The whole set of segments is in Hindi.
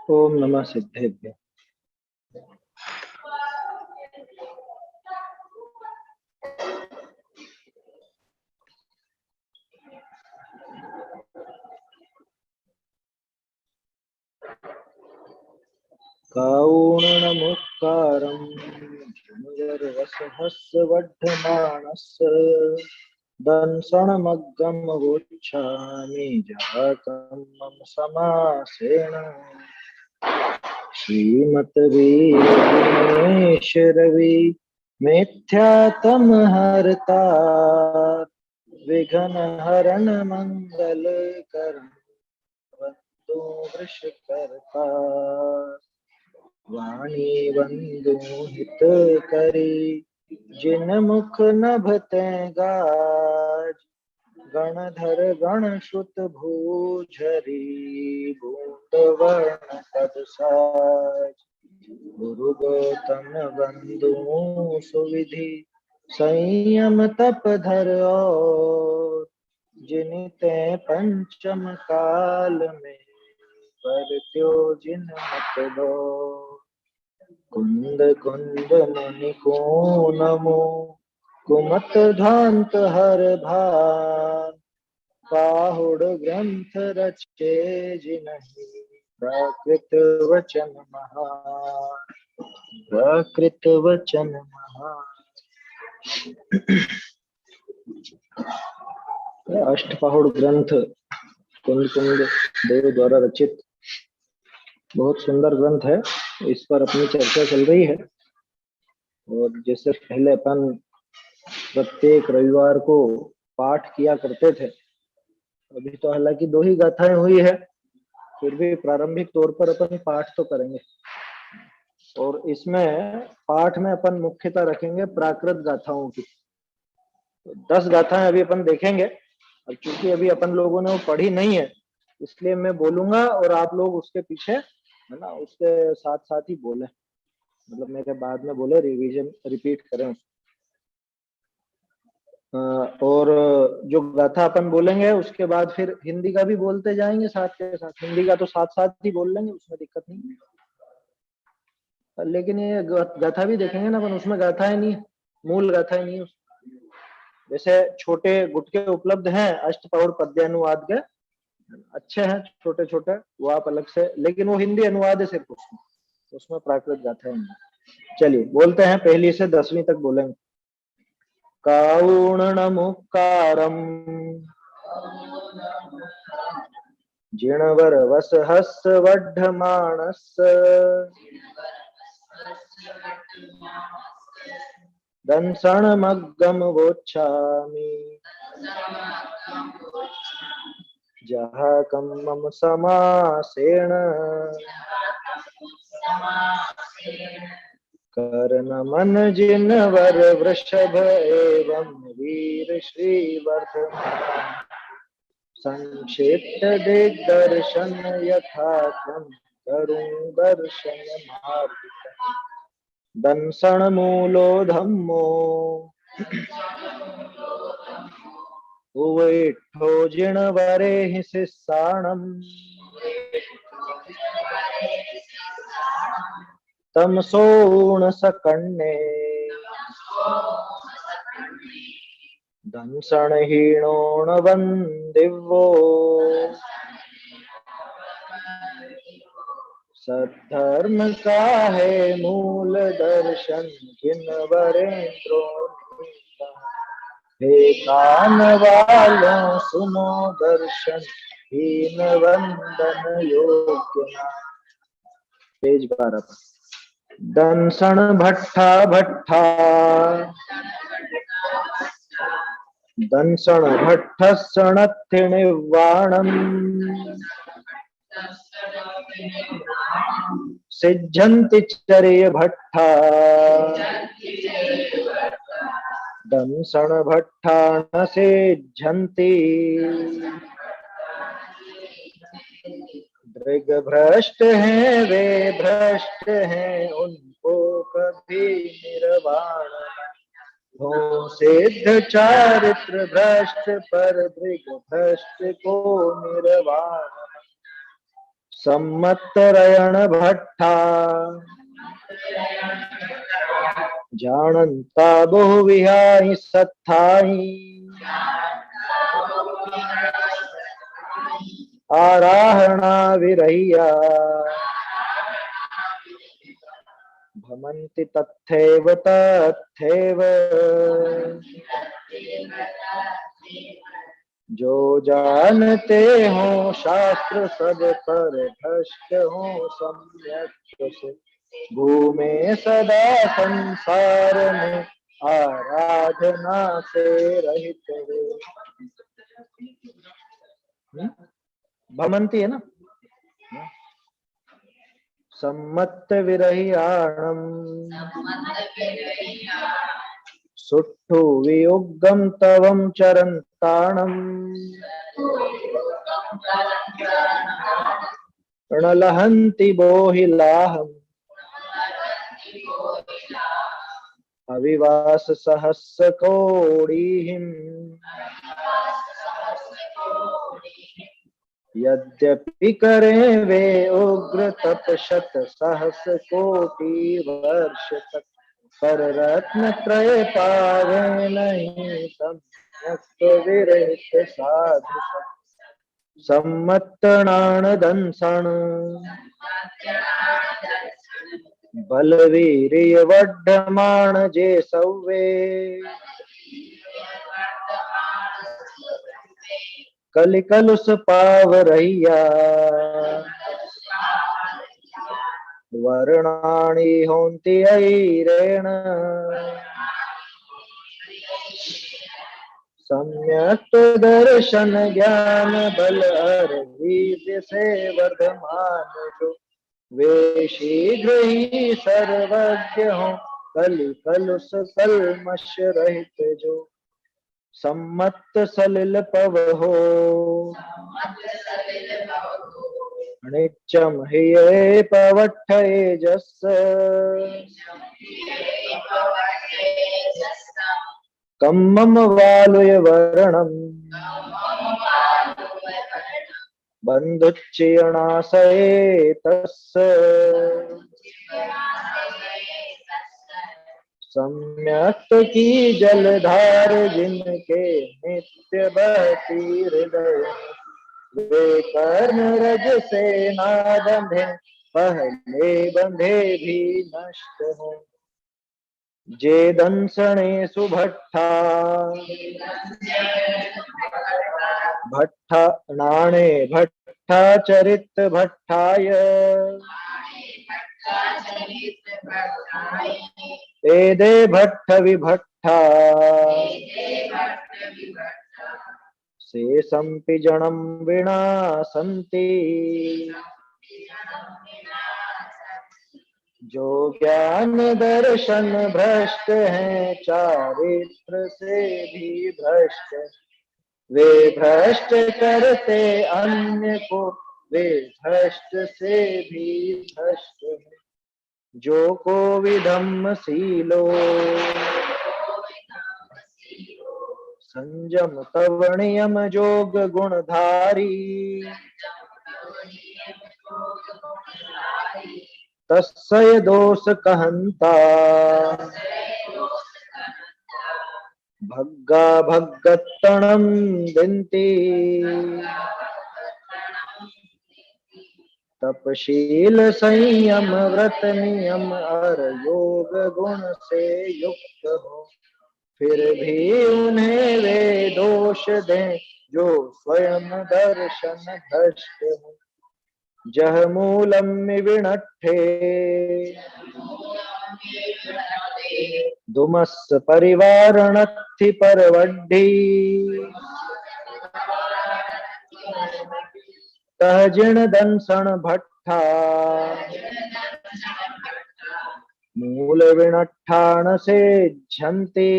ओम नमः सिद्धेभ्य। कारुण्यमुक्तारं जनुर्वसहस्रवर्धमानस्य दंसनमग्गमगोच्छामि जातं मम समासेन। श्रीमद्वीरगणेश रवि मिथ्यातमहर्ता विघ्नहरण मंगलकरं वन्दो वृषकर्ता। वाणी बंधु हितकरी जिन मुख नभते गाज गणधर गणसुत भूझरी बूंद वर्ण पद साज। गुरु गौतम बंधु सुविधि संयम तप धर और जिनिते पंचम काल में परत्यो जिन मत दो। कुंद कुंद मुनि को नमो कुमत ध्वांत हर भान पाहुड़ ग्रंथ रचे जिनहि प्राकृत वचन महान। प्राकृत वचन महान। अष्टपहुड़ ग्रंथ कुंद कुंद देव द्वारा रचित बहुत सुंदर ग्रंथ है। इस पर अपनी चर्चा चल रही है और जैसे पहले अपन प्रत्येक रविवार को पाठ किया करते थे, अभी तो हालांकि 2 ही गाथाएं हुई है, फिर भी प्रारंभिक तौर पर अपन पाठ तो करेंगे। और इसमें पाठ में अपन मुख्यतः रखेंगे प्राकृत गाथाओं की। तो 10 गाथाएं अभी अपन देखेंगे। और चूंकि अभी अपन लोगों ने वो पढ़ी नहीं है, इसलिए मैं बोलूंगा और आप लोग उसके पीछे है ना, उसके साथ साथ ही बोले, मतलब मेरे बाद में बोले, रिवीजन रिपीट करें। और जो गाथा अपन बोलेंगे उसके बाद फिर हिंदी का भी बोलते जाएंगे साथ के साथ। हिंदी का तो साथ साथ ही बोल लेंगे, उसमें दिक्कत नहीं है। लेकिन ये गाथा भी देखेंगे ना अपन, उसमें गाथाएं नहीं है, मूल गाथाएं नहीं है। जैसे छोटे गुटके उपलब्ध हैं अष्टपौर पद्यानुवाद के, अच्छे हैं छोटे छोटे, वो आप अलग से, लेकिन वो हिंदी अनुवाद है सिर्फ, उसमें प्राकृत गाथाएं नहीं। चलिए बोलते हैं, पहली से 10वीं तक बोलेंगे। कारुण्यमुक्तारम् जिणवर वसहस्रवर्धमानस्य दंसनमग्गमगोच्छामि जहाकं मम समासेन। कर्ण मन जिनवर वृषभ एवं वीर श्रीवर्धमान संक्षिप्त दिग्दर्शन यथाक्रम करूं दर्शन मार्ग। दंसन मूलो धम्मो उवैठो जिणवरे हि शिष्याणम् तमसोण सकण्णे दंसन हीणोण वंदिवो सद्धर्म का है मूल दर्शन जिनवरेंद्रो। हे कान वालों सुनो दर्शन हीन वंदन योग्य ना। पेज 12 पर। दंसन भट्ठा भट्ठा दंसन भट्टस्सणत्थिनिर्वाणम् सिज्झन्ति चर्य भट्टा दंसन भट्टा न सिज्झन्ति। दृग भ्रष्ट हैं वे भ्रष्ट हैं उनको कभी निर्वाण हो। सिद्ध चारित्र भ्रष्ट पर दृग भ्रष्ट को निर्वाण। सम्मतरयण भट्टा जानता बहु विहाई सत्थाई आराहणा विरह्या भमन्ति तथैव तथैव जो जानते हो शास्त्र सब पर भ्रष्ट हो सम्यक से घूमे सदा संसार में आराधना से रहित वे। भमंती है ना। सम्मत विरहियाणम सुट्ठु वियुग्गम तवम चरंताणम प्रणलहन्ति बोहिलाहम अविवास सहस्र कोड़ीहिम यद्यपि करें वे उग्र तप शत सहस कोटि वर्ष तक पर रत्न त्रय पावे नहीं सम्यक विरहित साधु सम्मतणान दंसण बलवीर्य वड्ढमाण जे सव्वे कलिकलुष पावरहिया वर्णाणि होन्ति ऐरेण सम्यक दर्शन ज्ञान बल अर्वीर्य से वर्धमान जो वे शीघ्र ही सर्वज्ञ हो कलि कलुष कल्मष रहित जो सम्मत सलिल पव हो नित्यम हि ये पवठये जस कम्मम वालुय वर्णम बंधुच्चयनाशये तस्य सम्यक की जलधार जिनके नित्य बहती हृदय वे कर्ण रज से ना बंधे पहले बंधे भी नष्ट हो जे दंसणे सुभट्ठा भट्ठा नाणे भट्ठा चरित भट्ठाय एदे भट्ट विभट्ठा से संपिजणम विनाशन्ति जो ज्ञान दर्शन भ्रष्ट हैं चारित्र से भी भ्रष्ट वे भ्रष्ट करते अन्य को वे भ्रष्ट से भी भ्रष्ट हैं जो को विधम्म सीलो संयम तव नियम जोग गुणधारी तस्य दोष कहंता भग्गा भग्गत्तणम दिन्ति तपशील संयम व्रत नियम अर योग गुण से युक्त हो फिर भी उन्हें वे दोष दें जो स्वयं दर्शन भ्रष्ट हो जह मूलम विनट्ठे धुमस परिवारणत्थि परवड्ढी तह जिण दंसण भट्ठा मूल विनट्ठान से झंती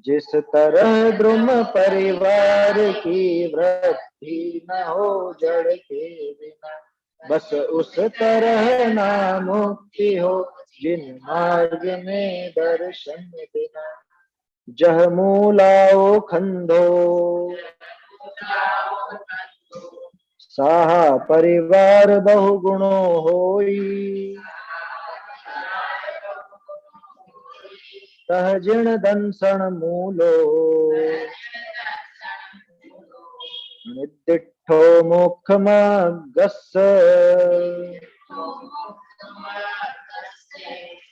जिस तरह द्रुम परिवार की वृद्धि न हो जड़ के बिना बस उस तरह ना मुक्ति हो जिन मार्ग में दर्शन बिना जह मूलाओ खंडो साहा परिवार बहुगुणो होई, तह जिण दंसन मूलो, निदिठो मोक्षमार्गस्स,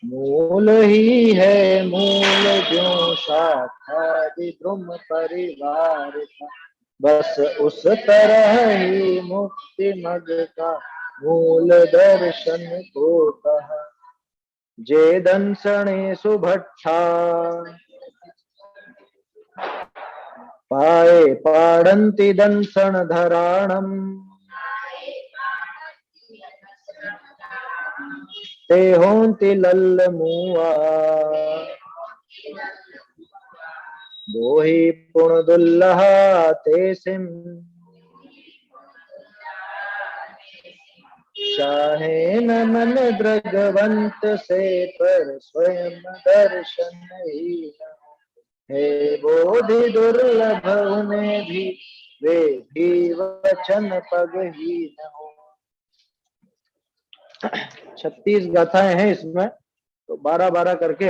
मूल ही है मूल ज्यों शाखा विद्रुम परिवार का, बस उस तरह ही मुक्ति मग का मूल दर्शन को कहा। जे दंसने सुभट्ठा पाए पाड़न्ति दंसन धराणम, ते होंति लल्ल मुआ, दोही पुण दुल्लहा ते सिम, चाहे न मन द्रगवंत से पर स्वयं दर्शन ही न, हे बोधि दुर्लभ उन्हें भी वे भी वचन पग ही न हो। 36 गाथाएं हैं इसमें, तो 12-12 करके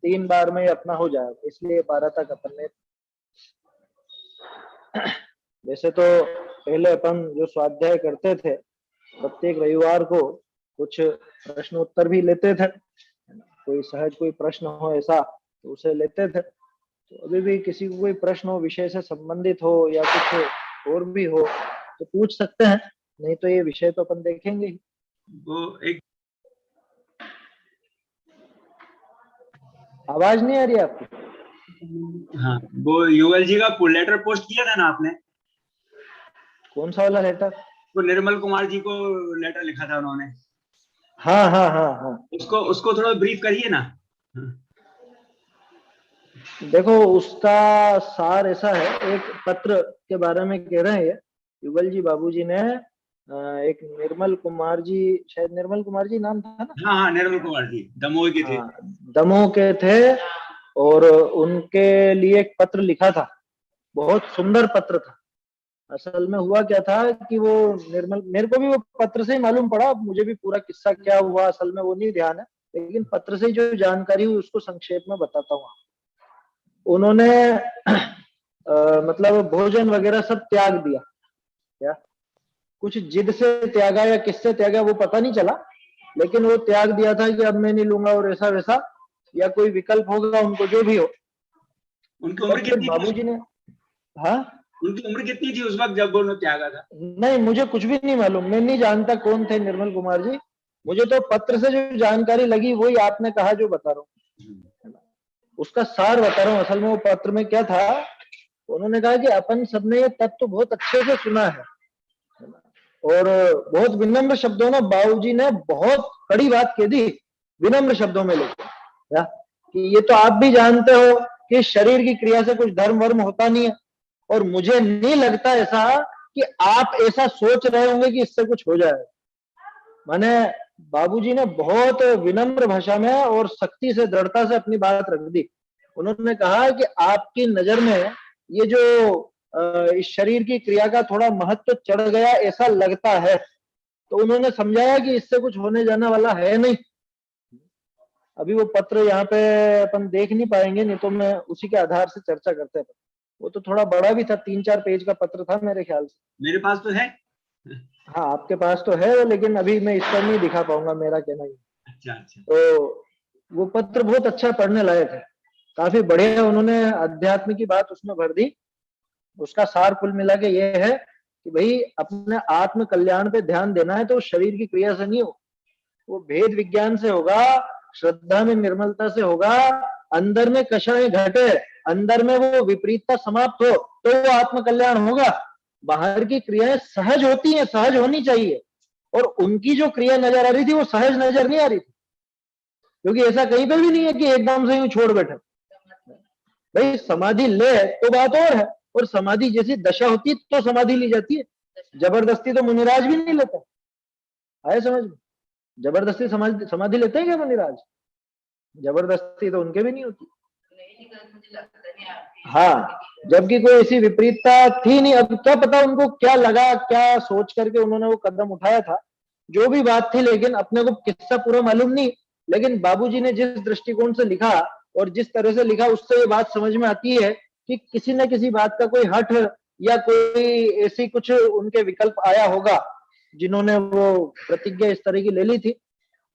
3 बार में अपना हो जाएगा, इसलिए 12 तक अपन ने। वैसे तो पहले अपन जो स्वाध्याय करते थे, प्रत्येक रविवार को कुछ प्रश्न उत्तर भी लेते थे, कोई सहज कोई प्रश्न हो ऐसा तो उसे लेते थे। तो अभी भी किसी को कोई प्रश्न हो, विषय से संबंधित हो या कुछ और भी हो तो पूछ सकते हैं, नहीं तो ये विषय तो अपन देखेंगे ही। वो एक आवाज नहीं आ रही आपको? हाँ, वो युगल जी का लेटर पोस्ट किया था ना आपने? कौन सा वाला लेटर? वो निर्मल कुमार जी को लेटर लिखा था उन्होंने। हाँ हाँ हाँ हाँ, उसको थोड़ा ब्रीफ करिए ना। देखो उसका सार ऐसा है, एक पत्र के बारे में कह रहे हैं युगल जी बाबूजी ने, एक निर्मल कुमार जी, शायद निर्मल कुमार जी नाम था ना? हाँ हाँ, निर्मल कुमार जी दमोह के थे। हाँ, दमोह के थे, और उनके लिए एक पत्र लिखा था, बहुत सुंदर पत्र था। असल में हुआ क्या था कि वो निर्मल, मेरे को भी वो पत्र से ही मालूम पड़ा, मुझे भी पूरा किस्सा क्या हुआ असल में वो नहीं ध्यान है, लेकिन पत्र से जो जानकारी हुई उसको संक्षेप में बताता हूँ। उन्होंने मतलब भोजन वगैरह सब त्याग दिया, क्या कुछ जिद से त्यागा या किससे त्यागा वो पता नहीं चला, लेकिन वो त्याग दिया था कि अब मैं नहीं लूंगा और ऐसा वैसा, या कोई विकल्प होगा उनको जो भी हो। उनकी उम्र कितनी बाबूजी ने, हाँ उनकी उम्र कितनी थी उस वक्त जब उन्होंने त्यागा था? नहीं, मुझे कुछ भी नहीं मालूम, मैं नहीं जानता कौन थे निर्मल कुमार जी, मुझे तो पत्र से जो जानकारी लगी वही आपने कहा जो बता रहा हूँ, उसका सार बता रहा हूँ। असल में वो पत्र में क्या था, उन्होंने कहा कि अपन सबने ये तत्व तो बहुत अच्छे से सुना है, और बहुत विनम्र शब्दों में बाबूजी ने बहुत कड़ी बात कह दी, विनम्र शब्दों में लेकर, कि ये तो आप भी जानते हो कि शरीर की क्रिया से कुछ धर्म वर्म होता नहीं है, और मुझे नहीं लगता ऐसा कि आप ऐसा सोच रहे होंगे कि इससे कुछ हो जाए। माने बाबूजी ने बहुत विनम्र भाषा में और सख्ती से, दृढ़ता से अपनी बात रख दी। उन्होंने कहा कि आपकी नजर में ये जो इस शरीर की क्रिया का थोड़ा महत्व चढ़ गया ऐसा लगता है, तो उन्होंने समझाया कि इससे कुछ होने जाने वाला है नहीं। अभी वो पत्र यहाँ पे अपन देख नहीं पाएंगे, नहीं तो मैं उसी के आधार से चर्चा करते थे। वो तो थोड़ा बड़ा भी था, 3-4 पेज का पत्र था मेरे ख्याल से। मेरे पास तो है। हाँ आपके पास तो है, लेकिन अभी मैं इस पर नहीं दिखा पाऊंगा, मेरा कहना ही। अच्छा अच्छा। तो वो पत्र बहुत अच्छा पढ़ने लायक है, काफी बढ़िया उन्होंने अध्यात्म की बात उसमें भर दी। उसका सार कुल मिला के ये है कि भाई अपने आत्म कल्याण पे ध्यान देना है तो शरीर की क्रिया से नहीं हो, वो भेद विज्ञान से होगा, श्रद्धा में निर्मलता से होगा, अंदर में कषाय घटे, अंदर में वो विपरीतता समाप्त हो तो वो आत्म कल्याण होगा। बाहर की क्रियाएं सहज होती हैं, सहज होनी चाहिए, और उनकी जो क्रिया नजर आ रही थी वो सहज नजर नहीं आ रही थी, क्योंकि ऐसा कहीं पे भी नहीं है कि एकदम से यूं छोड़ बैठे। भाई समाधि ले तो बात और है, और समाधि जैसी दशा होती है तो समाधि ली जाती है, जबरदस्ती तो मुनिराज भी नहीं लेता, आए समझ में? जबरदस्ती समाधि लेते हैं क्या मुनिराज? जबरदस्ती तो उनके भी नहीं होती। हाँ, जबकि कोई ऐसी विपरीतता थी नहीं। अब क्या पता उनको क्या लगा, क्या सोच करके उन्होंने वो कदम उठाया था, जो भी बात थी, लेकिन अपने को किस्सा पूरा मालूम नहीं। लेकिन बाबूजी ने जिस दृष्टिकोण से लिखा और जिस तरह से लिखा, उससे ये बात समझ में आती है कि किसी न किसी बात का कोई हठ या कोई ऐसी कुछ उनके विकल्प आया होगा, जिन्होंने वो प्रतिज्ञा इस तरह की ले ली थी।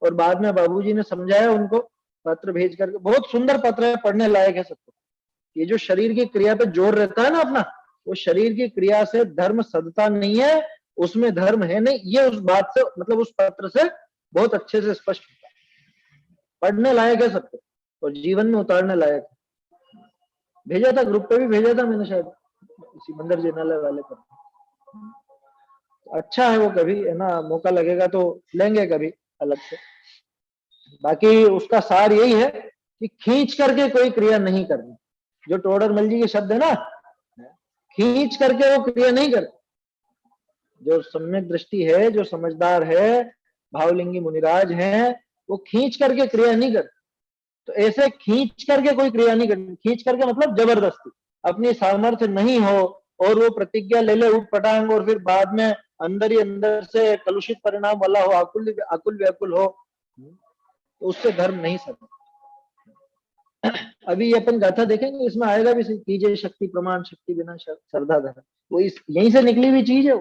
और बाद में बाबूजी ने समझाया उनको, पत्र भेज करके। बहुत सुंदर पत्र है, पढ़ने लायक है सबको। ये जो शरीर की क्रिया पे जोर रहता है ना अपना, वो शरीर की क्रिया से धर्म सदता नहीं है, उसमें धर्म है नहीं, ये उस बात से, मतलब उस पत्र से बहुत अच्छे से स्पष्ट होता है। पढ़ने लायक है सबको और जीवन में उतारने लायक है। भेजा था, ग्रुप पे भी भेजा था मैंने शायद, इसी मंदिर जिनालय वाले पर। अच्छा है वो, कभी है ना मौका लगेगा तो लेंगे कभी अलग से। बाकी उसका सार यही है कि खींच करके कोई क्रिया नहीं करनी। जो टोडरमल जी के शब्द है ना, खींच करके वो क्रिया नहीं करते। जो सम्यक दृष्टि है, जो समझदार है, भावलिंगी मुनिराज हैं, वो खींच करके क्रिया नहीं करते। तो ऐसे खींच करके कोई क्रिया नहीं करनी। खींच करके मतलब जबरदस्ती, अपनी सामर्थ्य नहीं हो और वो प्रतिज्ञा ले ले उठ पटांग, और फिर बाद में अंदर ही अंदर से कलुषित परिणाम वाला हो, आकुल व्याकुल हो, तो उससे धर्म नहीं सकता। अभी ये अपन गाथा देखेंगे, इसमें आएगा भी, कीजिए शक्ति प्रमाण, शक्ति बिना श्रद्धा धर्म। वो इस यहीं से निकली हुई चीज है,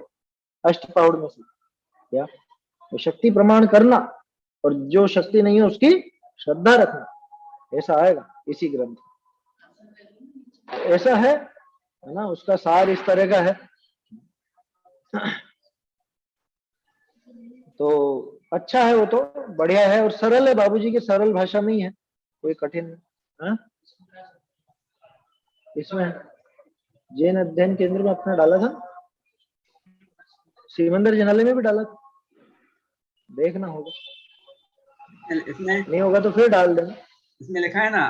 अष्टपाउड़ में से। क्या वो शक्ति प्रमाण करना, और जो शक्ति नहीं है उसकी श्रद्धा रखना, ऐसा आएगा इसी ग्रंथ। ऐसा है ना, उसका सार इस तरह का है। तो अच्छा है वो, तो बढ़िया है और सरल है, बाबूजी की सरल भाषा में ही है, कोई कठिन है? इसमें जैन अध्ययन केंद्र में अपना डाला था, श्रीमंदिर जिनालय में भी डाला था, देखना होगा। इसमें नहीं होगा तो फिर डाल देना। इसमें लिखा है ना,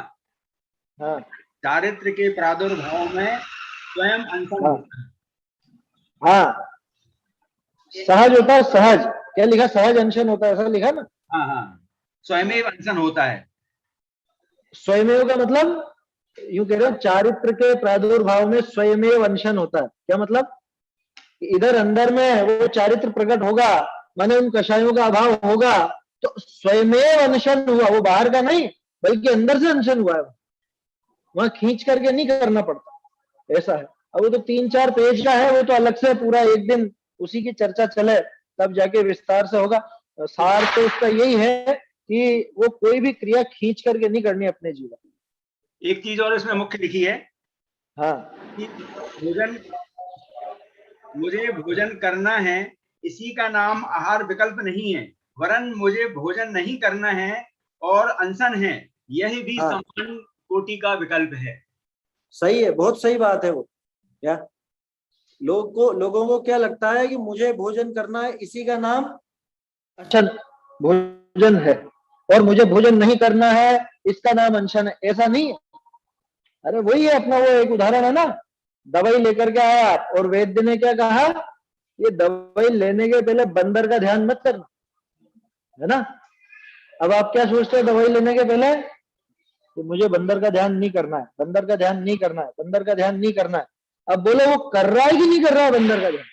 हाँ, चारित्र के प्रादुर्भाव में स्वयं अनशन होता है। हाँ, सहज होता है, सहज। क्या लिखा? सहज अनशन होता है, ऐसा लिखा ना? हाँ हाँ, स्वयमेव अनशन होता है। स्वयमेव का मतलब यूं कह रहे हो, चारित्र के प्रादुर्भाव में स्वयमेव अनशन होता है। क्या मतलब? इधर अंदर में वो चारित्र प्रकट होगा, माने उन कषायों का अभाव होगा, तो स्वयमेव अनशन हुआ, वो बाहर का नहीं बल्कि अंदर से अनशन हुआ है। वहां खींच करके नहीं करना पड़ता, ऐसा है। अब वो तो 3-4 पेज का है, वो तो अलग से पूरा एक दिन उसी की चर्चा चले तब जाके विस्तार से होगा। सार तो उसका यही है कि वो कोई भी क्रिया खींच करके नहीं करनी अपने जीवन। एक चीज और इसमें मुख्य लिखी है, हाँ, कि मुझे भोजन करना है, इसी का नाम आहार विकल्प नहीं है, वरन मुझे भोजन नहीं करना है और अनशन है, यही भी समान कोटि का विकल्प है। सही है, बहुत सही बात है वो। क्या लोगों को क्या लगता है कि मुझे भोजन करना है, इसी का नाम अच्छा भोजन है, और मुझे भोजन नहीं करना है, इसका नाम अनशन है। ऐसा नहीं है। अरे वही है अपना, वो एक उदाहरण है ना, दवाई लेकर के आया आप और वैद्य ने क्या कहा, ये दवाई लेने के पहले बंदर का ध्यान मत करना, है ना? अब आप क्या सोचते हैं दवाई लेने के पहले? कि मुझे बंदर का ध्यान नहीं करना है, बंदर का ध्यान नहीं करना है, बंदर का ध्यान नहीं करना है। अब बोलो वो कर रहा है कि नहीं कर रहा है बंदर का ध्यान?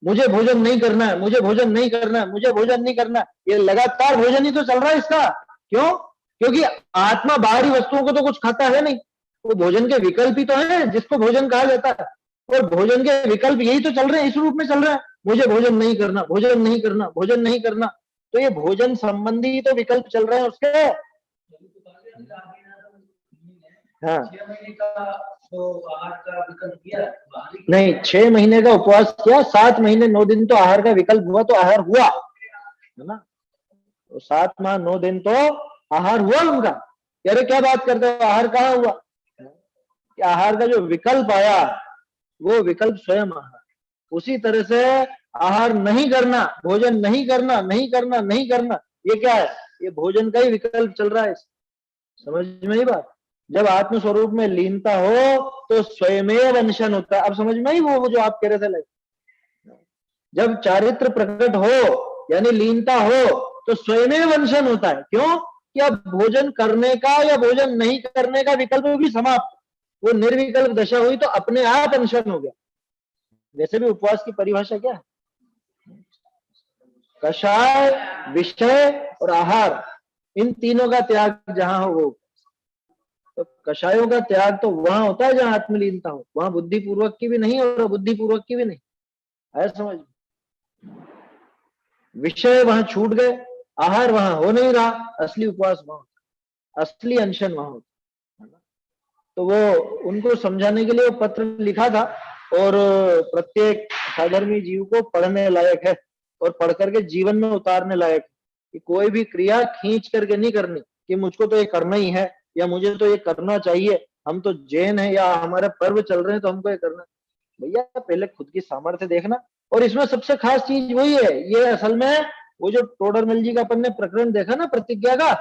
मुझे भोजन नहीं करना है, मुझे भोजन नहीं करना है, मुझे भोजन नहीं करना है, ये लगातार भोजन ही तो चल रहा है इसका। क्यों? क्योंकि आत्मा बाहरी वस्तुओं को तो कुछ खाता है नहीं, वो भोजन के विकल्प ही तो है जिसको भोजन कहा जाता है, और भोजन के विकल्प यही तो चल रहे हैं, इस रूप में चल रहा है। मुझे भोजन नहीं करना, भोजन नहीं करना, भोजन नहीं करना, तो ये भोजन संबंधी तो विकल्प चल रहे हैं उसके। हाँ, नहीं, 6 महीने का उपवास किया, 7 महीने 9 दिन तो आहार का विकल्प हुआ, तो आहार हुआ है ना? तो 7 माह 9 दिन तो आहार हुआ उनका। अरे क्या बात करते हो, आहार कहाँ हुआ? कि आहार का जो विकल्प आया वो विकल्प स्वयं आहार। उसी तरह से आहार नहीं करना, भोजन नहीं करना, नहीं करना, नहीं करना, ये क्या है? ये भोजन का ही विकल्प चल रहा है। समझ में ही बात? जब आत्म स्वरूप में लीनता हो तो स्वयमेव अनशन होता है। अब समझ में ही वो जो आप कह रहे थे लगे, जब चारित्र प्रकट हो यानी लीनता हो तो स्वयमेव अनशन होता है। क्यों? कि अब भोजन करने का या भोजन नहीं करने का विकल्प भी समाप्त। वो निर्विकल्प दशा हुई तो अपने आप अनशन हो गया। वैसे भी उपवास की परिभाषा क्या है? कषाय, विषय और आहार, इन तीनों का त्याग जहां हो वो। तो कषायों का त्याग तो वहां होता है जहां आत्मलीनता हो, वहां बुद्धिपूर्वक की भी नहीं और अबुद्धिपूर्वक की भी नहीं, है समझ। विषय वहां छूट गए, आहार वहां हो नहीं रहा, असली उपवास वहां, असली अनशन वहां होता। तो वो उनको समझाने के लिए वो पत्र लिखा था, और प्रत्येक साधर्मी जीव को पढ़ने लायक है और पढ़ करके जीवन में उतारने लायक है कि कोई भी क्रिया खींच करके नहीं करनी कि मुझको तो ये करना ही है या मुझे तो ये करना चाहिए, हम तो जैन है या हमारे पर्व चल रहे हैं तो हमको ये करना। भैया पहले खुद की सामर्थ्य देखना। और इसमें सबसे खास चीज वही है, ये असल में वो जो टोडरमल जी का अपन ने प्रकरण देखा ना प्रतिज्ञा का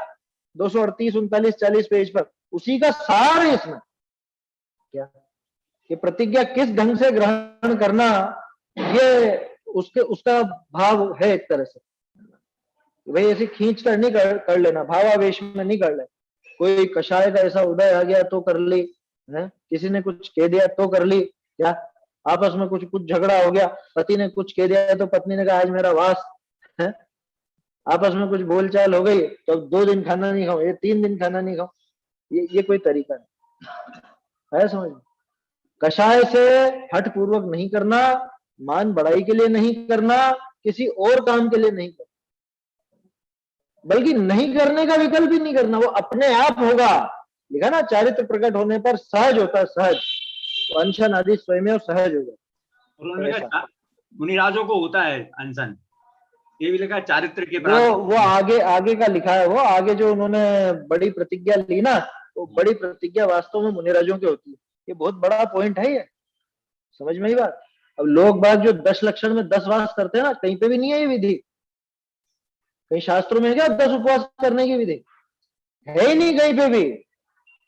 238, 39, 40 पेज पर, उसी का सार है इसमें। क्या कि प्रतिज्ञा किस ढंग से ग्रहण करना, ये उसका भाव है एक तरह से। भाई ऐसे खींच कर नहीं कर लेना, भावावेश में नहीं कर ले। कोई कषाय का ऐसा उदय आ गया तो कर ली है, किसी ने कुछ कह दिया तो कर ली, क्या आपस में कुछ झगड़ा हो गया, पति ने कुछ कह दिया तो पत्नी ने कहा आज मेरा वास है, आपस में कुछ बोलचाल हो गई तो 2 दिन खाना नहीं खाओ, ये 3 दिन खाना नहीं खाओ, ये कोई तरीका नहीं है समझ। कषाय से हठ पूर्वक नहीं करना, मान बढ़ाई के लिए नहीं करना, किसी और काम के लिए नहीं करना, बल्कि नहीं करने का विकल्प ही नहीं करना, वो अपने आप होगा। लिखा ना चारित्र प्रकट होने पर सहज होता है, सहज, तो अनशन आदि स्वयं सहज होगा। मुनिराजों को होता है अनशन, ये भी लिखा है चारित्र के वो आगे का लिखा है, वो आगे जो उन्होंने बड़ी प्रतिज्ञा ली ना, वो बड़ी प्रतिज्ञा वास्तव में मुनिराजों की होती है। ये बहुत बड़ा पॉइंट है, ये समझ में ही बात। अब लोग बात जो 10 लक्षण में 10 वास करते हैं ना, कहीं पे भी नहीं है ये विधि, कहीं शास्त्रों में है क्या 10 उपवास करने की विधि? है ही नहीं कहीं पे भी।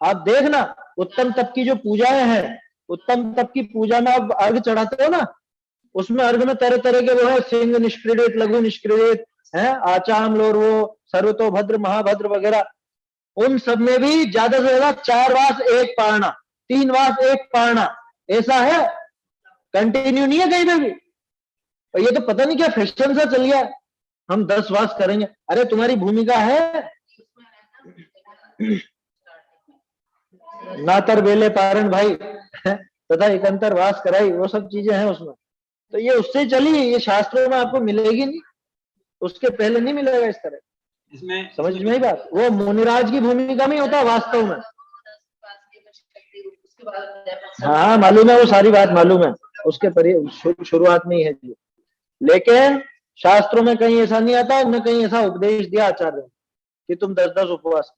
आप देखना उत्तम तप की जो पूजाएं हैं, उत्तम तप की पूजा में आप अर्घ चढ़ाते हो ना, उसमें अर्घ में तरह तरह के वो है, सिंह निष्क्रियत, लघु निष्क्रियत है, आचाम लोरवो, सर्वतो भद्र, महाभद्र वगैरह, उन सब में भी ज्यादा से ज्यादा 4 वास 1 पारना, 3 वास 1 पारना, ऐसा है, कंटिन्यू नहीं है कहीं पे भी। और ये तो पता नहीं क्या फैशन सा चल गया, हम 10 वास करेंगे। अरे तुम्हारी भूमिका है नातर बेले पारण भाई तथा एकंतर वास कराई, वो सब चीजें हैं उसमें, तो ये उससे चली, ये शास्त्रों में आपको मिलेगी नहीं, उसके पहले नहीं मिलेगा इस तरह। इसमें समझ में ही बात, वो मुनिराज की भूमिका में होता है वास्तव में। हाँ मालूम है, वो सारी बात मालूम है, उसके शुरुआत में ही है जी। लेकिन शास्त्रों में कहीं ऐसा नहीं आता, न कहीं ऐसा उपदेश दिया आचार्य ने कि तुम 10-10 उपवास।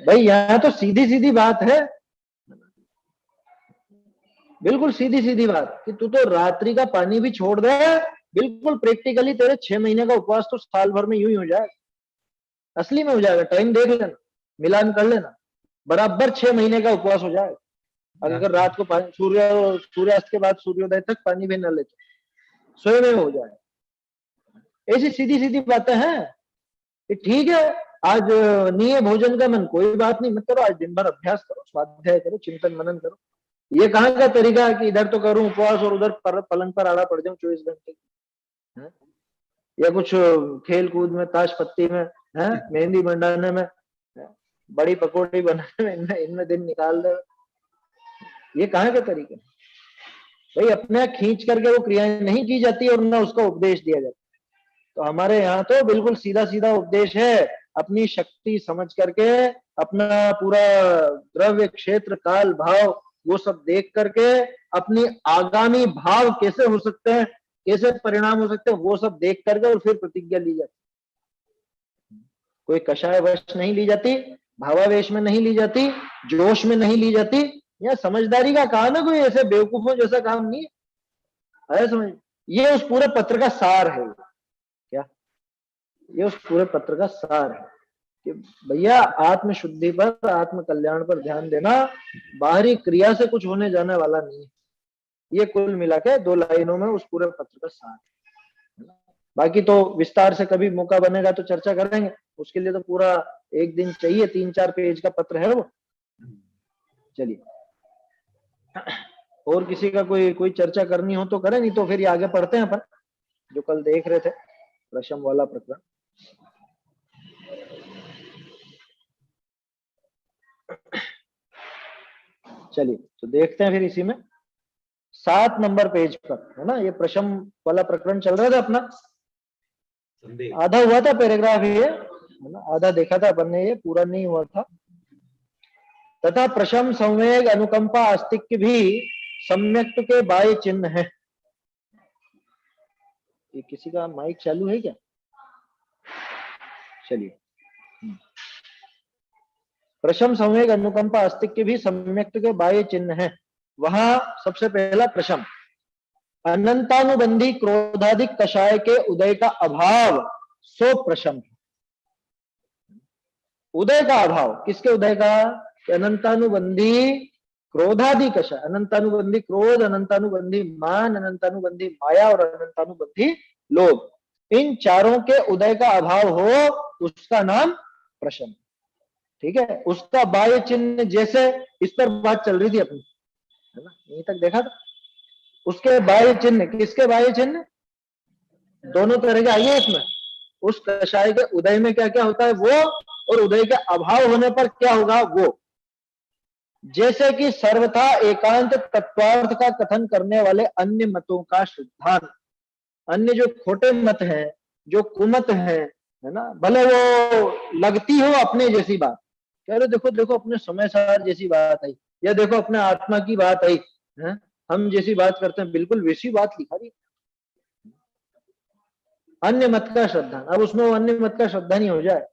भाई यहाँ तो सीधी सीधी बात है, बिल्कुल सीधी सीधी बात कि तू तो रात्रि का पानी भी छोड़ दे, बिल्कुल प्रैक्टिकली तेरे 6 महीने का उपवास तो साल भर में यूं ही हो जाएगा, असली में हो जाएगा। टाइम देख लेना, मिलान कर लेना, बराबर 6 महीने का उपवास हो जाएगा। अगर रात को पानी, सूर्यास्त के बाद सूर्योदय तक पानी भी न लेते, स्वयं में हो जाएगा। ऐसी सीधी सीधी बातें हैं कि ठीक है आज नहीं है भोजन का मन, कोई बात नहीं, मत करो, आज दिन भर अभ्यास करो, स्वाध्याय करो, चिंतन मनन करो। ये कहाँ का तरीका है कि इधर तो करूं उपवास और उधर पलंग पर आड़ा पड़ जाऊं 24 घंटे, या कुछ खेल कूद में, ताश पत्ती में, मेहंदी मंडाने में, बड़ी पकौड़ी बनाने में, इनमें दिन निकाल दो। ये कहाँ के तरीके? भाई अपने खींच करके वो क्रियाएं नहीं की जाती और ना उसका उपदेश दिया जाता। तो हमारे यहाँ तो बिल्कुल सीधा सीधा उपदेश है, अपनी शक्ति समझ करके, अपना पूरा द्रव्य क्षेत्र काल भाव वो सब देख करके, अपनी आगामी भाव कैसे हो सकते हैं, कैसे परिणाम हो सकते हैं, वो सब देख करके और फिर प्रतिज्ञा ली जाती। कोई कषाय वश नहीं ली जाती, भावावेश में नहीं ली जाती, जोश में नहीं ली जाती। यह समझदारी का काम है, कोई ऐसे बेवकूफों जैसा काम नहीं है, समझ। ये उस पूरे पत्र का सार है, क्या ये उस पूरे पत्र का सार है कि भैया आत्म शुद्धि पर, आत्म कल्याण पर ध्यान देना, बाहरी क्रिया से कुछ होने जाने वाला नहीं है। ये कुल मिला के 2 लाइनों में उस पूरे पत्र का सार है। बाकी तो विस्तार से कभी मौका बनेगा तो चर्चा करेंगे, उसके लिए तो पूरा 1 दिन चाहिए, 3-4 पेज का पत्र है वो। चलिए, और किसी का कोई चर्चा करनी हो तो करें, नहीं तो फिर ये आगे पढ़ते हैं अपन जो कल देख रहे थे, प्रशम वाला प्रकरण। चलिए तो देखते हैं फिर इसी में 7 नंबर पेज पर, है ना, ये प्रशम वाला प्रकरण चल रहा था अपना, आधा हुआ था पैराग्राफ ये, है ना, आधा देखा था अपन ने, ये पूरा नहीं हुआ था। तथा प्रशम संवेग अनुकंपा अस्तित्व भी सम्यक्त्व के बाह्य चिन्ह है। ये किसी का माइक चालू है क्या? चलिए, प्रशम संवेग अनुकंपा अस्तित्व भी सम्यक्त्व के बाह्य चिन्ह है। वहां सबसे पहला प्रशम, अनंतानुबंधी क्रोधाधिक कषाय के उदय का अभाव सो प्रशम। उदय का अभाव, किसके उदय का? अनंतानुबंधी क्रोधादि कषाय, अनंतानुबंधी क्रोध, अनंतानुबंधी मान, अनंतानुबंधी माया और अनंतानुबंधी लोभ, इन चारों के उदय का अभाव हो उसका नाम प्रशम। ठीक है, उसका बाह्य चिन्ह, जैसे इस पर बात चल रही थी अपनी, है ना, यहीं तक देखा था। उसके बाह्य चिन्ह, किसके बाह्य चिन्ह? दोनों तरह के आइए इसमें। उस कषाय के उदय में क्या क्या होता है वो, और उदय के अभाव होने पर क्या होगा वो। जैसे कि सर्वथा एकांत तत्वार्थ का कथन करने वाले अन्य मतों का सिद्धांत, अन्य जो खोटे मत हैं, जो कुमत है ना, भले वो लगती हो अपने जैसी बात, कह रहे देखो देखो अपने समय सार जैसी बात आई, या देखो अपने आत्मा की बात आई है, हम जैसी बात करते हैं बिल्कुल वैसी बात लिखा रही, अन्य मत का श्रद्धा। अब उसमें वो अन्य मत का श्रद्धा नहीं हो जाए।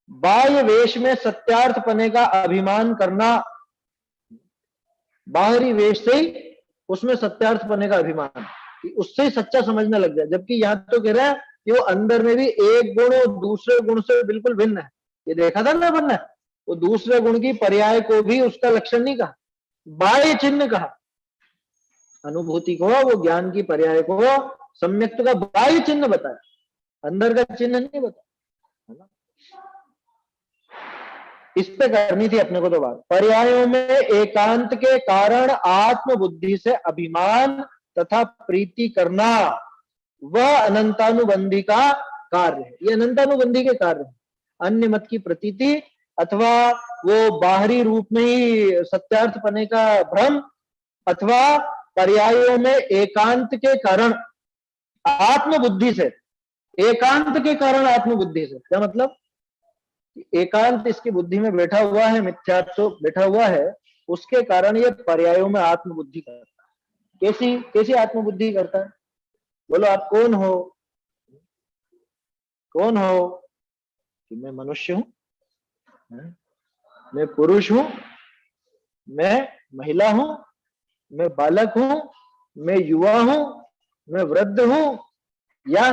बाह्य वेश में सत्यार्थ पने का अभिमान करना, बाहरी वेश से ही उसमें सत्यार्थ पने का अभिमान, उससे ही सच्चा समझने लग जाए। जबकि यहां तो कह रहा है कि वो अंदर में भी एक गुण दूसरे गुण से बिल्कुल भिन्न है। ये देखा था ना अपन ने, वो दूसरे गुण की पर्याय को भी उसका लक्षण नहीं कहा, बाह्य चिन्ह कहा। अनुभूति को, वो ज्ञान की पर्याय को सम्यक्त्व का बाह्य चिन्ह बताया, अंदर का चिन्ह नहीं बताया, है ना। इस पे करनी थी अपने को तो बात। पर्यायों में एकांत के कारण आत्म बुद्धि से अभिमान तथा प्रीति करना वह अनंतानुबंधी का कार्य है। ये अनंतानुबंधी के कार्य है। अन्य मत की प्रतीति अथवा वो बाहरी रूप में ही सत्यार्थ पने का भ्रम, अथवा पर्यायों में एकांत के कारण आत्मबुद्धि से, एकांत के कारण आत्मबुद्धि से क्या मतलब? एकांत इसकी बुद्धि में बैठा हुआ है, मिथ्यात्व बैठा हुआ है, उसके कारण ये पर्यायों में आत्मबुद्धि करता है। कैसी कैसी आत्मबुद्धि करता है? बोलो आप कौन हो? कौन हो? कि मैं मनुष्य हूं, मैं पुरुष हूं, मैं महिला हूं, मैं बालक हूं, मैं युवा हूं, मैं वृद्ध हूं, या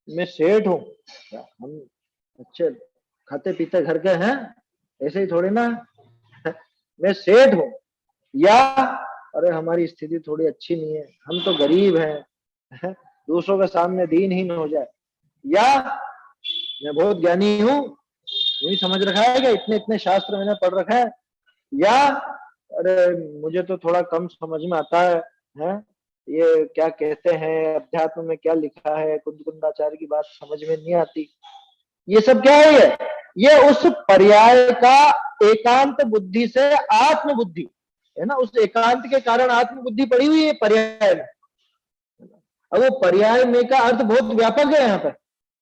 मैं सेठ हूं। हम अच्छे खाते पीते घर के हैं, ऐसे ही थोड़ी ना। मैं सेठ हूं, या अरे हमारी स्थिति थोड़ी अच्छी नहीं है, हम तो गरीब हैं, दूसरों के सामने दीनहीन हो जाए, या मैं बहुत ज्ञानी हूं, यही समझ रखा है कि इतने इतने शास्त्र मैंने पढ़ रखा है, या अरे मुझे तो थोड़ा कम समझ में आता है, ये क्या कहते हैं अध्यात्म में क्या लिखा है, कुंदकुंदाचार्य की बात समझ में नहीं आती। ये सब क्या है? ये उस पर्याय का एकांत बुद्धि से आत्मबुद्धि है ना, उस एकांत के कारण आत्मबुद्धि पड़ी हुई है पर्याय में। अब वो पर्याय में का अर्थ बहुत व्यापक है। यहाँ पर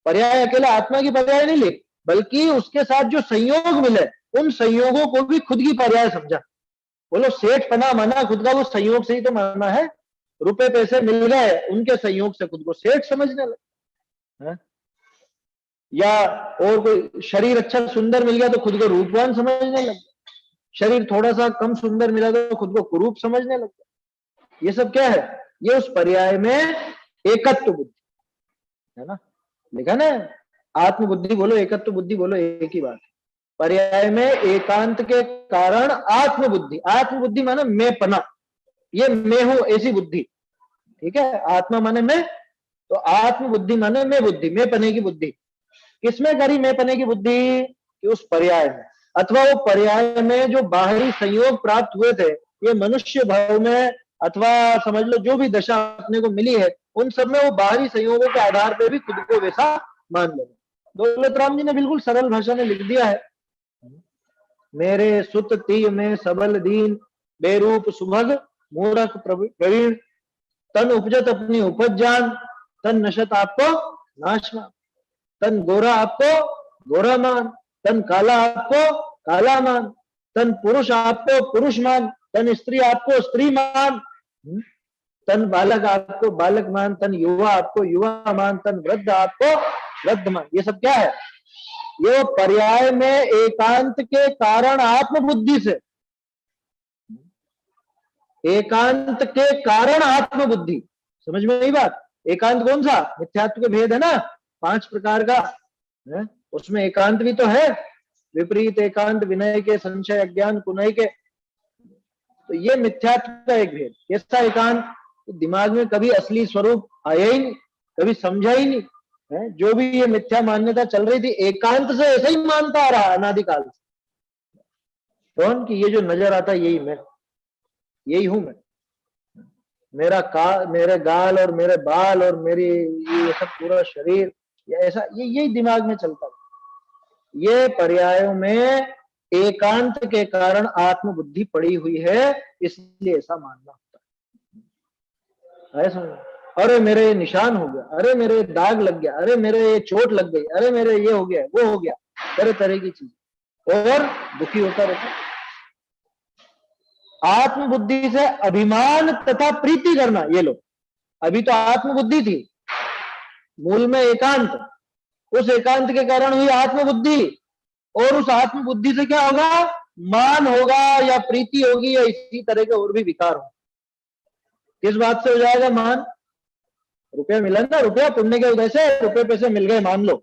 पर्याय अकेला आत्मा की पर्याय नहीं ले, बल्कि उसके साथ जो संयोग मिले उन संयोगों को भी खुद की पर्याय समझा। बोलो सेठ पना माना खुद का वो संयोग से ही तो माना है, रुपए पैसे मिल गए उनके संयोग से खुद को सेठ समझने लगे, या और कोई शरीर अच्छा सुंदर मिल गया तो खुद को रूपवान समझने लग गया, शरीर थोड़ा सा कम सुंदर मिला तो खुद को कुरूप समझने लग गया। ये सब क्या है? ये उस पर्याय में एकत्व बुद्धि है ना, लिखा ना, आत्मबुद्धि बोलो एकत्व बुद्धि बोलो, एक ही बात है। पर्याय में एकांत के कारण आत्मबुद्धि, आत्मबुद्धि माने मैं पना, ये मैं हूं ऐसी बुद्धि, ठीक है। आत्मा माने मैं, तो आत्मबुद्धि माने मैं बुद्धि, मैं पने की बुद्धि। किसमें करी मैं पने की बुद्धि? कि उस पर्याय में, अथवा वो पर्याय में जो बाहरी संयोग प्राप्त हुए थे, ये मनुष्य भाव में अथवा समझ लो जो भी दशा अपने को मिली है, उन सब में वो बाहरी संयोगों के आधार पर भी खुद को वैसा मान लेना। दौलत राम जी ने बिल्कुल सरल भाषा में लिख दिया है, मेरे सुत तीय में सबल दीन, बेरूप सुभग मूरख प्रवीण, तन उपजत अपनी उपज जान, तन नशत आपको नाशमान, तन गोरा आपको गोरा मान, तन काला आपको काला मान, तन पुरुष आपको पुरुष मान, तन स्त्री आपको स्त्री मान, तन बालक आपको बालक मान, तन युवा आपको युवा मान, तन वृद्ध आपको वृद्ध मान। ये सब क्या है? ये पर्याय में एकांत के कारण आत्मबुद्धि से, एकांत के कारण आत्मबुद्धि, समझ में नहीं बात? एकांत कौन सा? मिथ्यात्व के भेद है ना 5 प्रकार का है? उसमें एकांत भी तो है, विपरीत एकांत, विनय के, संशय, अज्ञान, कुनय के। तो ये मिथ्यात्व का एक भेद। कैसा एकांत? तो दिमाग में कभी असली स्वरूप आया ही नहीं, कभी समझा ही नहीं है। जो भी ये मिथ्या मान्यता चल रही थी, एकांत से ऐसा ही मानता आ रहा अनादिकाल से। कौन? कि ये जो नजर आता यही मैं, यही हूं मैं, मेरे गाल और मेरे बाल और मेरी ये सब पूरा शरीर, या ऐसा यही दिमाग में चलता है। ये पर्यायों में एकांत के कारण आत्मबुद्धि पड़ी हुई है, इसलिए ऐसा मानना होता है। समझ? अरे मेरे ये निशान हो गया, अरे मेरे दाग लग गया, अरे मेरे ये चोट लग गई, अरे मेरे ये हो गया वो हो गया, तरह तरह की चीज, और दुखी होता रहता। आत्मबुद्धि से अभिमान तथा प्रीति करना, ये लो, अभी तो आत्मबुद्धि थी, मूल में एकांत, उस एकांत के कारण हुई आत्मबुद्धि, और उस आत्मबुद्धि से क्या होगा? मान होगा या प्रीति होगी या इसी तरह के और भी विकार हो। किस बात से हो जाएगा मान? रुपया मिला ना, रुपया पुण्य के उदय से रुपये पैसे मिल गए मान लो,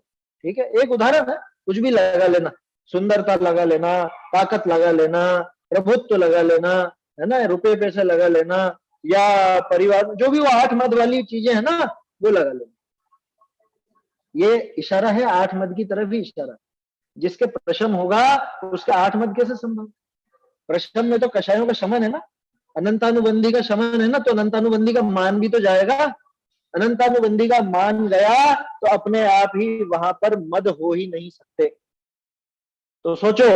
ठीक है, एक उदाहरण है, कुछ भी लगा लेना, सुंदरता लगा लेना, ताकत लगा लेना, प्रभुत्व लगा लेना, है ना, रुपये पैसे लगा लेना, या परिवार, जो भी वो 8 मद वाली चीजें है ना, वो लगा लेना। ये इशारा है 8 मद की तरफ ही इशारा। जिसके प्रशम होगा उसका 8 मद कैसे संभव? प्रशम में तो कषायों का शमन है ना, अनंतानुबंधी का शमन है ना, तो अनंतानुबंधी का मान भी तो जाएगा। अनंतानुबंधी का मान गया तो अपने आप ही वहां पर मद हो ही नहीं सकते। तो सोचो,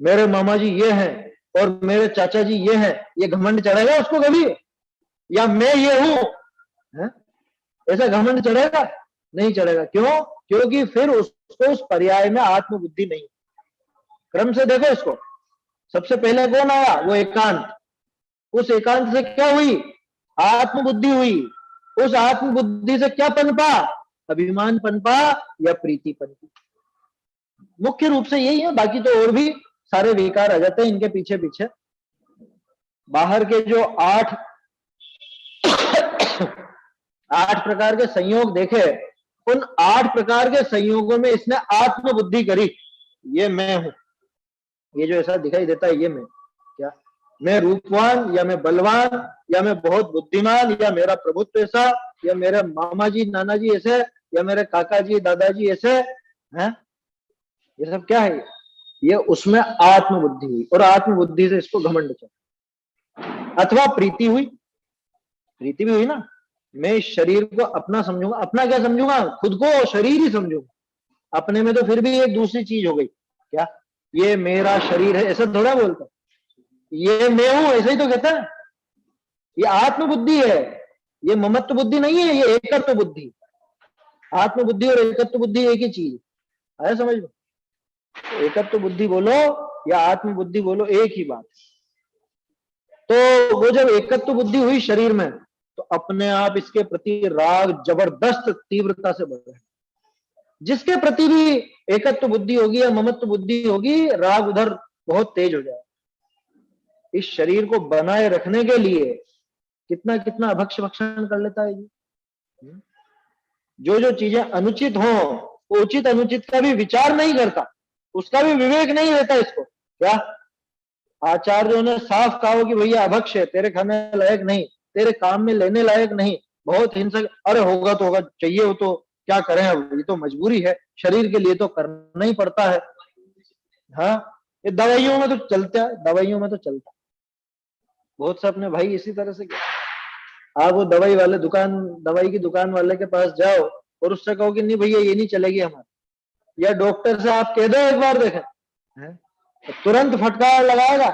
मेरे मामा जी ये हैं और मेरे चाचा जी ये हैं, ये घमंड चढ़ेगा उसको कभी? या मैं ये हूं, ऐसा घमंड चढ़ेगा? नहीं चढ़ेगा। क्यों? क्योंकि फिर उसको उस पर्याय में आत्मबुद्धि नहीं। क्रम से देखो इसको, सबसे पहले कौन आया? वो एकांत। उस एकांत से क्या हुई? आत्मबुद्धि हुई। उस आत्मबुद्धि से क्या पनपा? अभिमान पनपा या प्रीति पनपी। मुख्य रूप से यही है, बाकी तो और भी सारे विकार आ जाते हैं इनके पीछे पीछे। बाहर के जो 8 प्रकार के संयोग देखे, उन 8 प्रकार के संयोगों में इसने आत्मबुद्धि करी, ये मैं हूं, ये जो ऐसा दिखाई देता है ये मैं। क्या मैं रूपवान, या मैं बलवान, या मैं बहुत बुद्धिमान, या मेरा प्रभुत्व ऐसा, या मेरे मामा जी नाना जी ऐसे, या मेरे काका जी दादाजी ऐसे हैं? ये सब क्या है? ये उसमें आत्मबुद्धि हुई, और आत्मबुद्धि से इसको घमंड चढ़ा। अथवा प्रीति हुई, प्रीति भी हुई ना, मैं इस शरीर को अपना समझूंगा। अपना क्या समझूंगा? खुद को शरीर ही समझूंगा। अपने में तो फिर भी एक दूसरी चीज हो गई। क्या ये मेरा शरीर है ऐसा थोड़ा बोलता, ये मैं हूं ऐसा ही तो कहता है। ये आत्मबुद्धि है, ये ममत्व बुद्धि नहीं है, ये एकत्व बुद्धि। आत्मबुद्धि और एकत्व बुद्धि एक ही चीज है, समझ लो। एकत्व बुद्धि बोलो या आत्मबुद्धि बोलो, एक ही बात। तो वो जब एकत्व बुद्धि हुई शरीर में, तो अपने आप इसके प्रति राग जबरदस्त तीव्रता से बढ़ रहा है। जिसके प्रति भी एकत्व बुद्धि होगी या ममत्व बुद्धि होगी, राग उधर बहुत तेज हो जाए। इस शरीर को बनाए रखने के लिए कितना कितना अभक्ष भक्षण कर लेता है ये। जो जो चीजें अनुचित हो, उचित अनुचित का भी विचार नहीं करता, उसका भी विवेक नहीं रहता इसको। क्या आचार्यों ने साफ कहा कि भैया अभक्ष है, तेरे खाने लायक नहीं, तेरे काम में लेने लायक नहीं, बहुत हिंसक। अरे होगा तो होगा, चाहिए हो तो क्या करें, अब ये तो मजबूरी है, शरीर के लिए तो करना ही पड़ता है। हाँ, ये दवाइयों में तो चलता है, दवाइयों में तो चलता है। बहुत से अपने भाई इसी तरह से किया। आप वो दवाई वाले दुकान, दवाई की दुकान वाले के पास जाओ और उससे कहो कि नहीं भैया ये नहीं चलेगी हमारी, या डॉक्टर से आप कह दो एक बार देखें, तो तुरंत फटकार लगाएगा।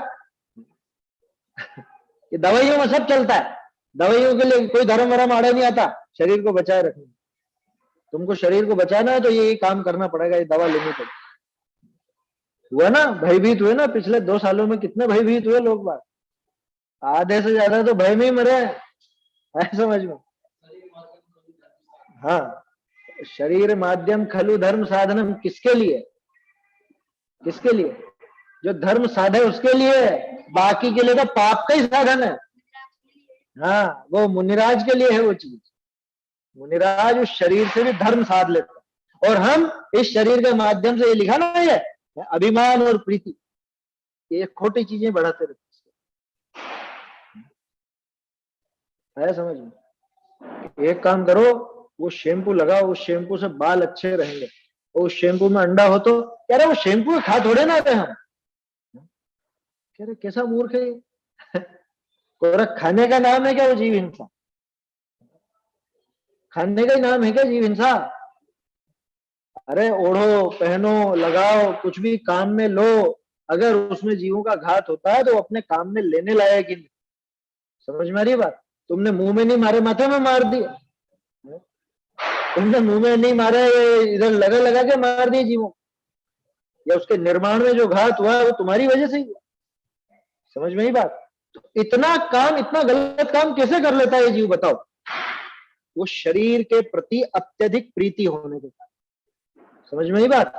ये दवाइयों में सब चलता है। दवाइयों के लिए कोई धर्म वरम आड़े नहीं आता। शरीर को बचाए रखना, तुमको शरीर को बचाना है तो ये काम करना पड़ेगा, ये दवा लेनी पड़ेगी। हुआ ना, भयभीत हुए ना, पिछले 2 सालों में कितने भयभीत हुए लोग बात, आधे से ज्यादा तो भय में ही मरे है समझ में। हाँ, शरीर माध्यम खलु धर्म साधनम, किसके लिए? किसके लिए? जो धर्म साधे उसके लिए, बाकी के लिए तो पाप का ही साधन है। हाँ, वो मुनिराज के लिए है वो चीज। मुनिराज उस शरीर से भी धर्म साध लेता है, और हम इस शरीर के माध्यम से, ये लिखा ना ये अभिमान और प्रीति, ये खोटी चीजें बढ़ाते रहते है समझ में। एक काम करो, वो शैम्पू लगाओ, उस शैम्पू से बाल अच्छे रहेंगे। और उस शैम्पू में अंडा हो तो कह रहे वो शैम्पू खा थोड़े ना आते हम। कह रहे कैसा मूर्ख है। कोरख खाने का नाम है क्या वो जीव हिंसा? खाने का ही नाम है क्या जीव हिंसा? अरे ओढ़ो, पहनो, लगाओ, कुछ भी काम में लो, अगर उसमें जीवों का घात होता है तो अपने काम में लेने लायक ही नहीं। समझ में आ रही बात? तुमने मुंह में नहीं मारे, माथे में मार दिए। तुमने मुंह में नहीं मारे, इधर लगा लगा के मार दिए जीवों, या उसके निर्माण में जो घात हुआ वो तुम्हारी वजह से ही हुआ। समझ में ही बात? तो इतना काम, इतना गलत काम कैसे कर लेता है ये जीव, बताओ? वो शरीर के प्रति अत्यधिक प्रीति होने के कारण। समझ में ही बात?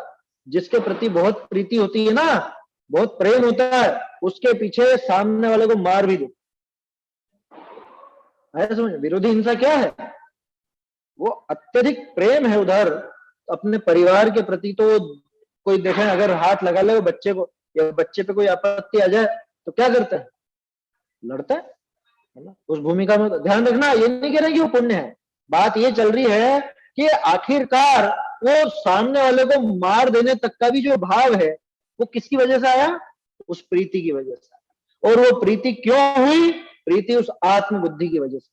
जिसके प्रति बहुत प्रीति होती है ना, बहुत प्रेम होता है, उसके पीछे सामने वाले को मार भी दो। समझ, विरोधी हिंसा क्या है? वो अत्यधिक प्रेम है उधर अपने परिवार के प्रति। तो कोई देखे अगर हाथ लगा ले बच्चे को, या बच्चे पे कोई आपत्ति आ जाए तो क्या करता है? लड़ता है ना। उस भूमिका में ध्यान रखना, ये नहीं कह रहे कि वो पुण्य है। बात ये चल रही है कि आखिरकार वो सामने वाले को मार देने तक का भी जो भाव है वो किसकी वजह से आया? उस प्रीति की वजह से। और वो प्रीति क्यों हुई? प्रीति उस आत्मबुद्धि की वजह से।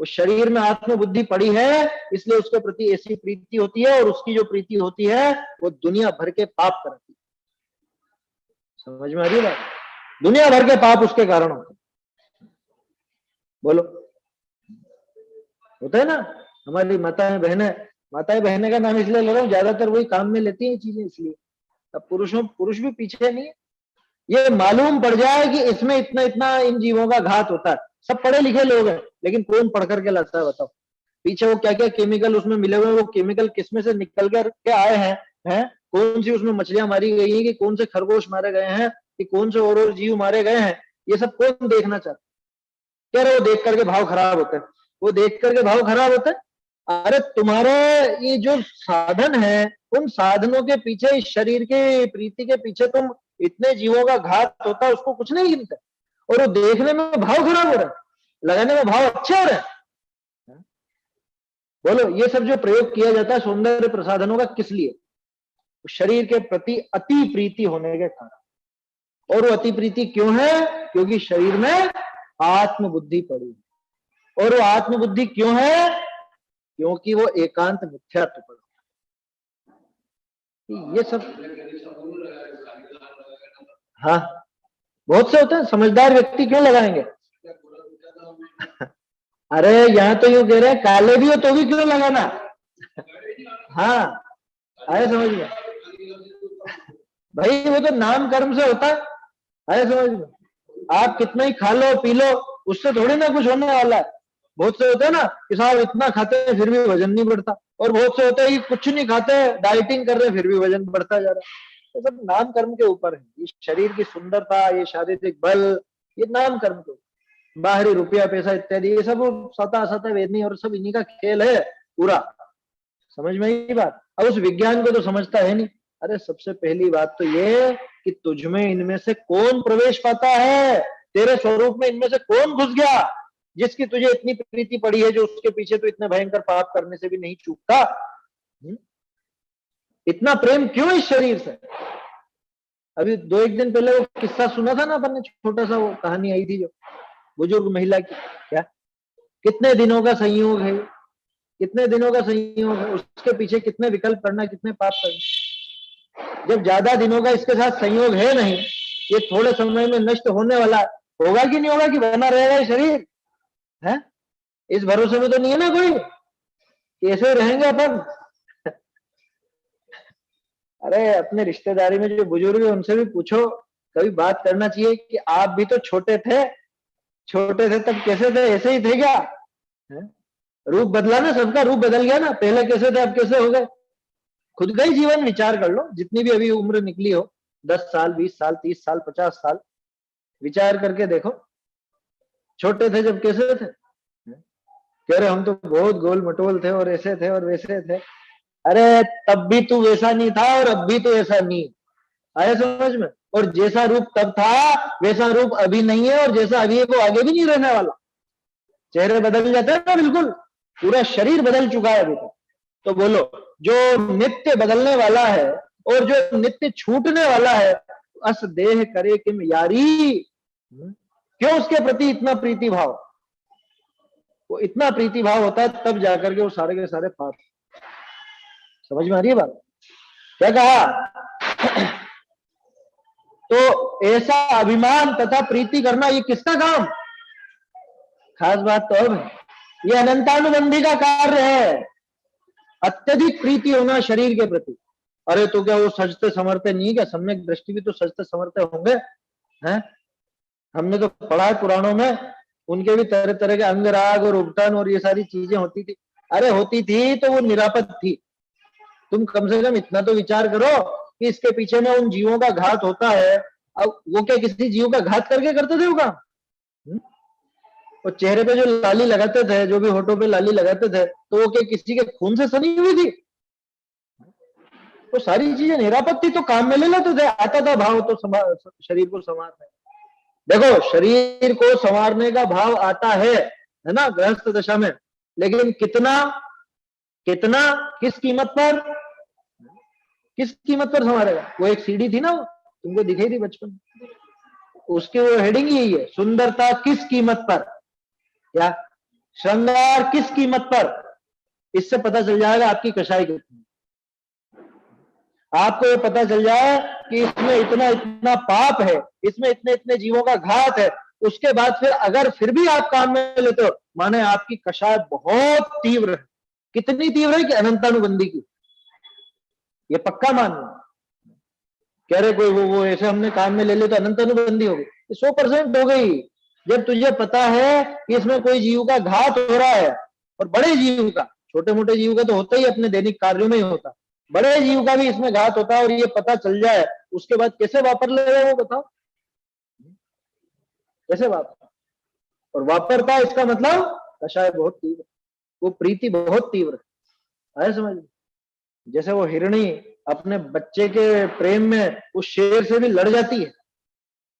उस शरीर में आत्मबुद्धि पड़ी है, इसलिए उसके प्रति ऐसी प्रीति होती है, और उसकी जो प्रीति होती है वो दुनिया भर के पाप कराती है। समझ में आ रही है बात? दुनिया भर के पाप उसके कारण होते हैं। बोलो, होता है ना? हमारी माताएं बहनें का नाम इसलिए ले रहा हूं, ज्यादातर वही काम में लेती है चीजें, इसलिए। अब पुरुष भी पीछे नहीं है। ये मालूम पड़ जाए कि इसमें इतना इतना इन जीवों का घात होता है। सब पढ़े लिखे लोग हैं, लेकिन कौन पढ़ करके लाता है बताओ? पीछे वो क्या क्या केमिकल उसमें मिले हुए हैं, वो केमिकल किसमें से निकल कर के आए हैं? कौन सी उसमें मछलियां मारी गई हैं, कि कौन से खरगोश मारे गए हैं, कि कौन से और जीव मारे गए हैं, ये सब कौन देखना चाहता? क्या रहे वो देख करके भाव खराब होते हैं, वो देख करके भाव खराब होते हैं। अरे तुम्हारे ये जो साधन है, उन साधनों के पीछे, इस शरीर के प्रीति के पीछे तुम इतने जीवों का घात होता है उसको कुछ नहीं गिनते, और वो देखने में भाव खराब हो रहा है, लगाने में भाव अच्छे हो रहे हैं। बोलो, ये सब जो प्रयोग किया जाता है सौंदर्य प्रसाधनों का, किस लिए? शरीर के प्रति अति प्रीति होने के कारण। और वो अति प्रीति क्यों है? क्योंकि शरीर में आत्मबुद्धि पड़ी है। और वो आत्मबुद्धि क्यों है? क्योंकि वो एकांत मिथ्यात्व पर। ये सब हाँ, बहुत से होते हैं। समझदार व्यक्ति क्यों लगाएंगे? अरे यहाँ तो यूं कह रहे हैं काले भी हो तो भी क्यों लगाना? हाँ, आए समझ में भाई, वो तो नाम कर्म से होता है। आए समझ में? आप कितना ही खा लो पी लो, उससे थोड़ी ना कुछ होने वाला है। बहुत से होते हैं ना कि साहब इतना खाते हैं फिर भी वजन नहीं बढ़ता, और बहुत से होते हैं कि कुछ नहीं खाते, डाइटिंग कर रहे हैं फिर भी वजन बढ़ता जा रहा है। तो सब नाम कर्म के ऊपर है। ये शरीर की सुंदरता, ये शारीरिक बल, ये नाम कर्म के, बाहरी रुपया पैसा इत्यादि, ये सब सता असत वेदनी, और सब इन्हीं का खेल है पूरा। समझ में ही बात? अब उस विज्ञान को तो समझता है नहीं। अरे सबसे पहली बात तो ये कि तुझमें इनमें से कौन प्रवेश पाता है? तेरे स्वरूप में इनमें से कौन घुस गया जिसकी तुझे इतनी प्रीति पड़ी है, जो उसके पीछे तो इतने भयंकर पाप करने से भी नहीं चूकता? इतना प्रेम क्यों इस शरीर से? अभी 2-1 दिन पहले वो किस्सा सुना था ना अपन ने, छोटा सा वो कहानी आई थी जो बुजुर्ग महिला की, क्या कितने दिनों का संयोग है, कितने दिनों का संयोग है, उसके पीछे कितने विकल्प करना, कितने पाप करना। जब ज्यादा दिनों का इसके साथ संयोग है नहीं, ये थोड़े समय में नष्ट होने वाला, होगा कि नहीं होगा कि बना रहेगा ये शरीर है, इस भरोसे में तो नहीं है ना कोई, कैसे रहेंगे अपन। अरे अपने रिश्तेदारी में जो बुजुर्ग है उनसे भी पूछो, कभी बात करना चाहिए कि आप भी तो छोटे थे, छोटे थे तब कैसे थे, ऐसे ही थे क्या है? रूप बदला ना, सबका रूप बदल गया ना, पहले कैसे थे अब कैसे हो गए। खुद का ही जीवन विचार कर लो, जितनी भी अभी उम्र निकली हो, 10 साल 20 साल 30 साल 50 साल, विचार करके देखो छोटे थे जब कैसे थे। कह रहे हम तो बहुत गोल मटोल थे और ऐसे थे और वैसे थे। अरे तब भी तू वैसा नहीं था और अब भी तो ऐसा नहीं, आया समझ में। और जैसा रूप तब था वैसा रूप अभी नहीं है, और जैसा अभी है वो आगे भी नहीं रहने वाला। चेहरे बदल जाते हैं ना, बिल्कुल पूरा शरीर बदल चुका है अभी तक। तो बोलो जो नित्य बदलने वाला है और जो नित्य छूटने वाला है, अस देह करे किम यारी, क्यों उसके प्रति इतना प्रीति भाव। वो इतना प्रीति भाव होता है तब जाकर के वो सारे के सारे पाप। समझ में आ रही है बात, क्या कहा। तो ऐसा अभिमान तथा प्रीति करना ये किसका काम, खास बात तो अब ये अनंतानुबंधी का कार्य है। अत्यधिक प्रीति होना शरीर के प्रति। अरे तो क्या वो सजते समरते नहीं, क्या सम्यक दृष्टि भी तो सजते समरते होंगे हैं। हमने तो पढ़ा है पुराणों में, उनके भी तरह तरह के अंगराग और उपटन और ये सारी चीजें होती थी। अरे होती थी तो वो निरापद थी। तुम कम से कम इतना तो विचार करो कि इसके पीछे में उन जीवों का घात होता है। अब वो क्या किसी जीव का घात करके करते थे वो काम। और चेहरे पे जो लाली लगाते थे, जो भी होठों पे लाली लगाते थे, तो वो क्या किसी के खून से सनी हुई थी। तो सारी चीजें निरापद थी तो काम में ले लेते थे, आता था भाव तो शरीर को संवारने। देखो शरीर को संवारने का भाव आता है ना गृहस्थ दशा में, लेकिन कितना कितना किस कीमत पर, किस कीमत पर संवारेगा। वो एक सीडी थी ना, तुमको दिखाई थी बचपन, उसके वो हेडिंग यही है, सुंदरता किस कीमत पर, क्या श्रृंगार किस कीमत पर। इससे पता चल जाएगा आपकी कसाई कितनी। आपको ये पता चल जाए कि इसमें इतना इतना पाप है, इसमें इतने इतने जीवों का घात है, उसके बाद फिर अगर फिर भी आप काम में लेते हो, माने आपकी कषाय बहुत तीव्र है। कितनी तीव्र है कि अनंतानुबंधी की, ये पक्का मानना। कह रहे कोई वो ऐसे हमने काम में ले लिया तो अनंतानुबंधी हो गई, 100% हो गई। जब तुझे पता है कि इसमें कोई जीव का घात हो रहा है, और बड़े जीव का, छोटे मोटे जीव का तो होता ही अपने दैनिक कार्यों में ही होता, बड़े जीव का भी इसमें घात होता है, और ये पता चल जाए, उसके बाद कैसे वापर लेगा वो बताओ, कैसे वापर। और वापरता है इसका मतलब कषाय बहुत तीव्र, वो प्रीति बहुत तीव्र है समझ। जैसे वो हिरणी अपने बच्चे के प्रेम में उस शेर से भी लड़ जाती है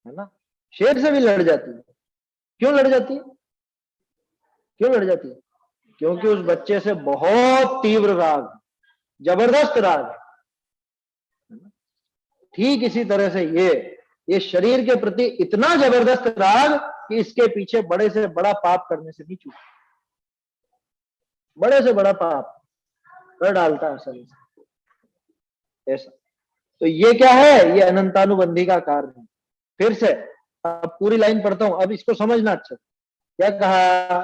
ना, शेर से भी लड़ जाती है। क्यों लड़ जाती है, क्यों लड़ जाती है, क्योंकि उस बच्चे से बहुत तीव्र राग, जबरदस्त राग है। ठीक इसी तरह से ये शरीर के प्रति इतना जबरदस्त राग कि इसके पीछे बड़े से बड़ा पाप करने से नहीं चूकता, बड़े से बड़ा पाप कर डालता है शरीर से ऐसा। तो ये क्या है, ये अनंतानुबंधी का कार्य है। फिर से अब पूरी लाइन पढ़ता हूं, अब इसको समझना अच्छा। क्या कहा,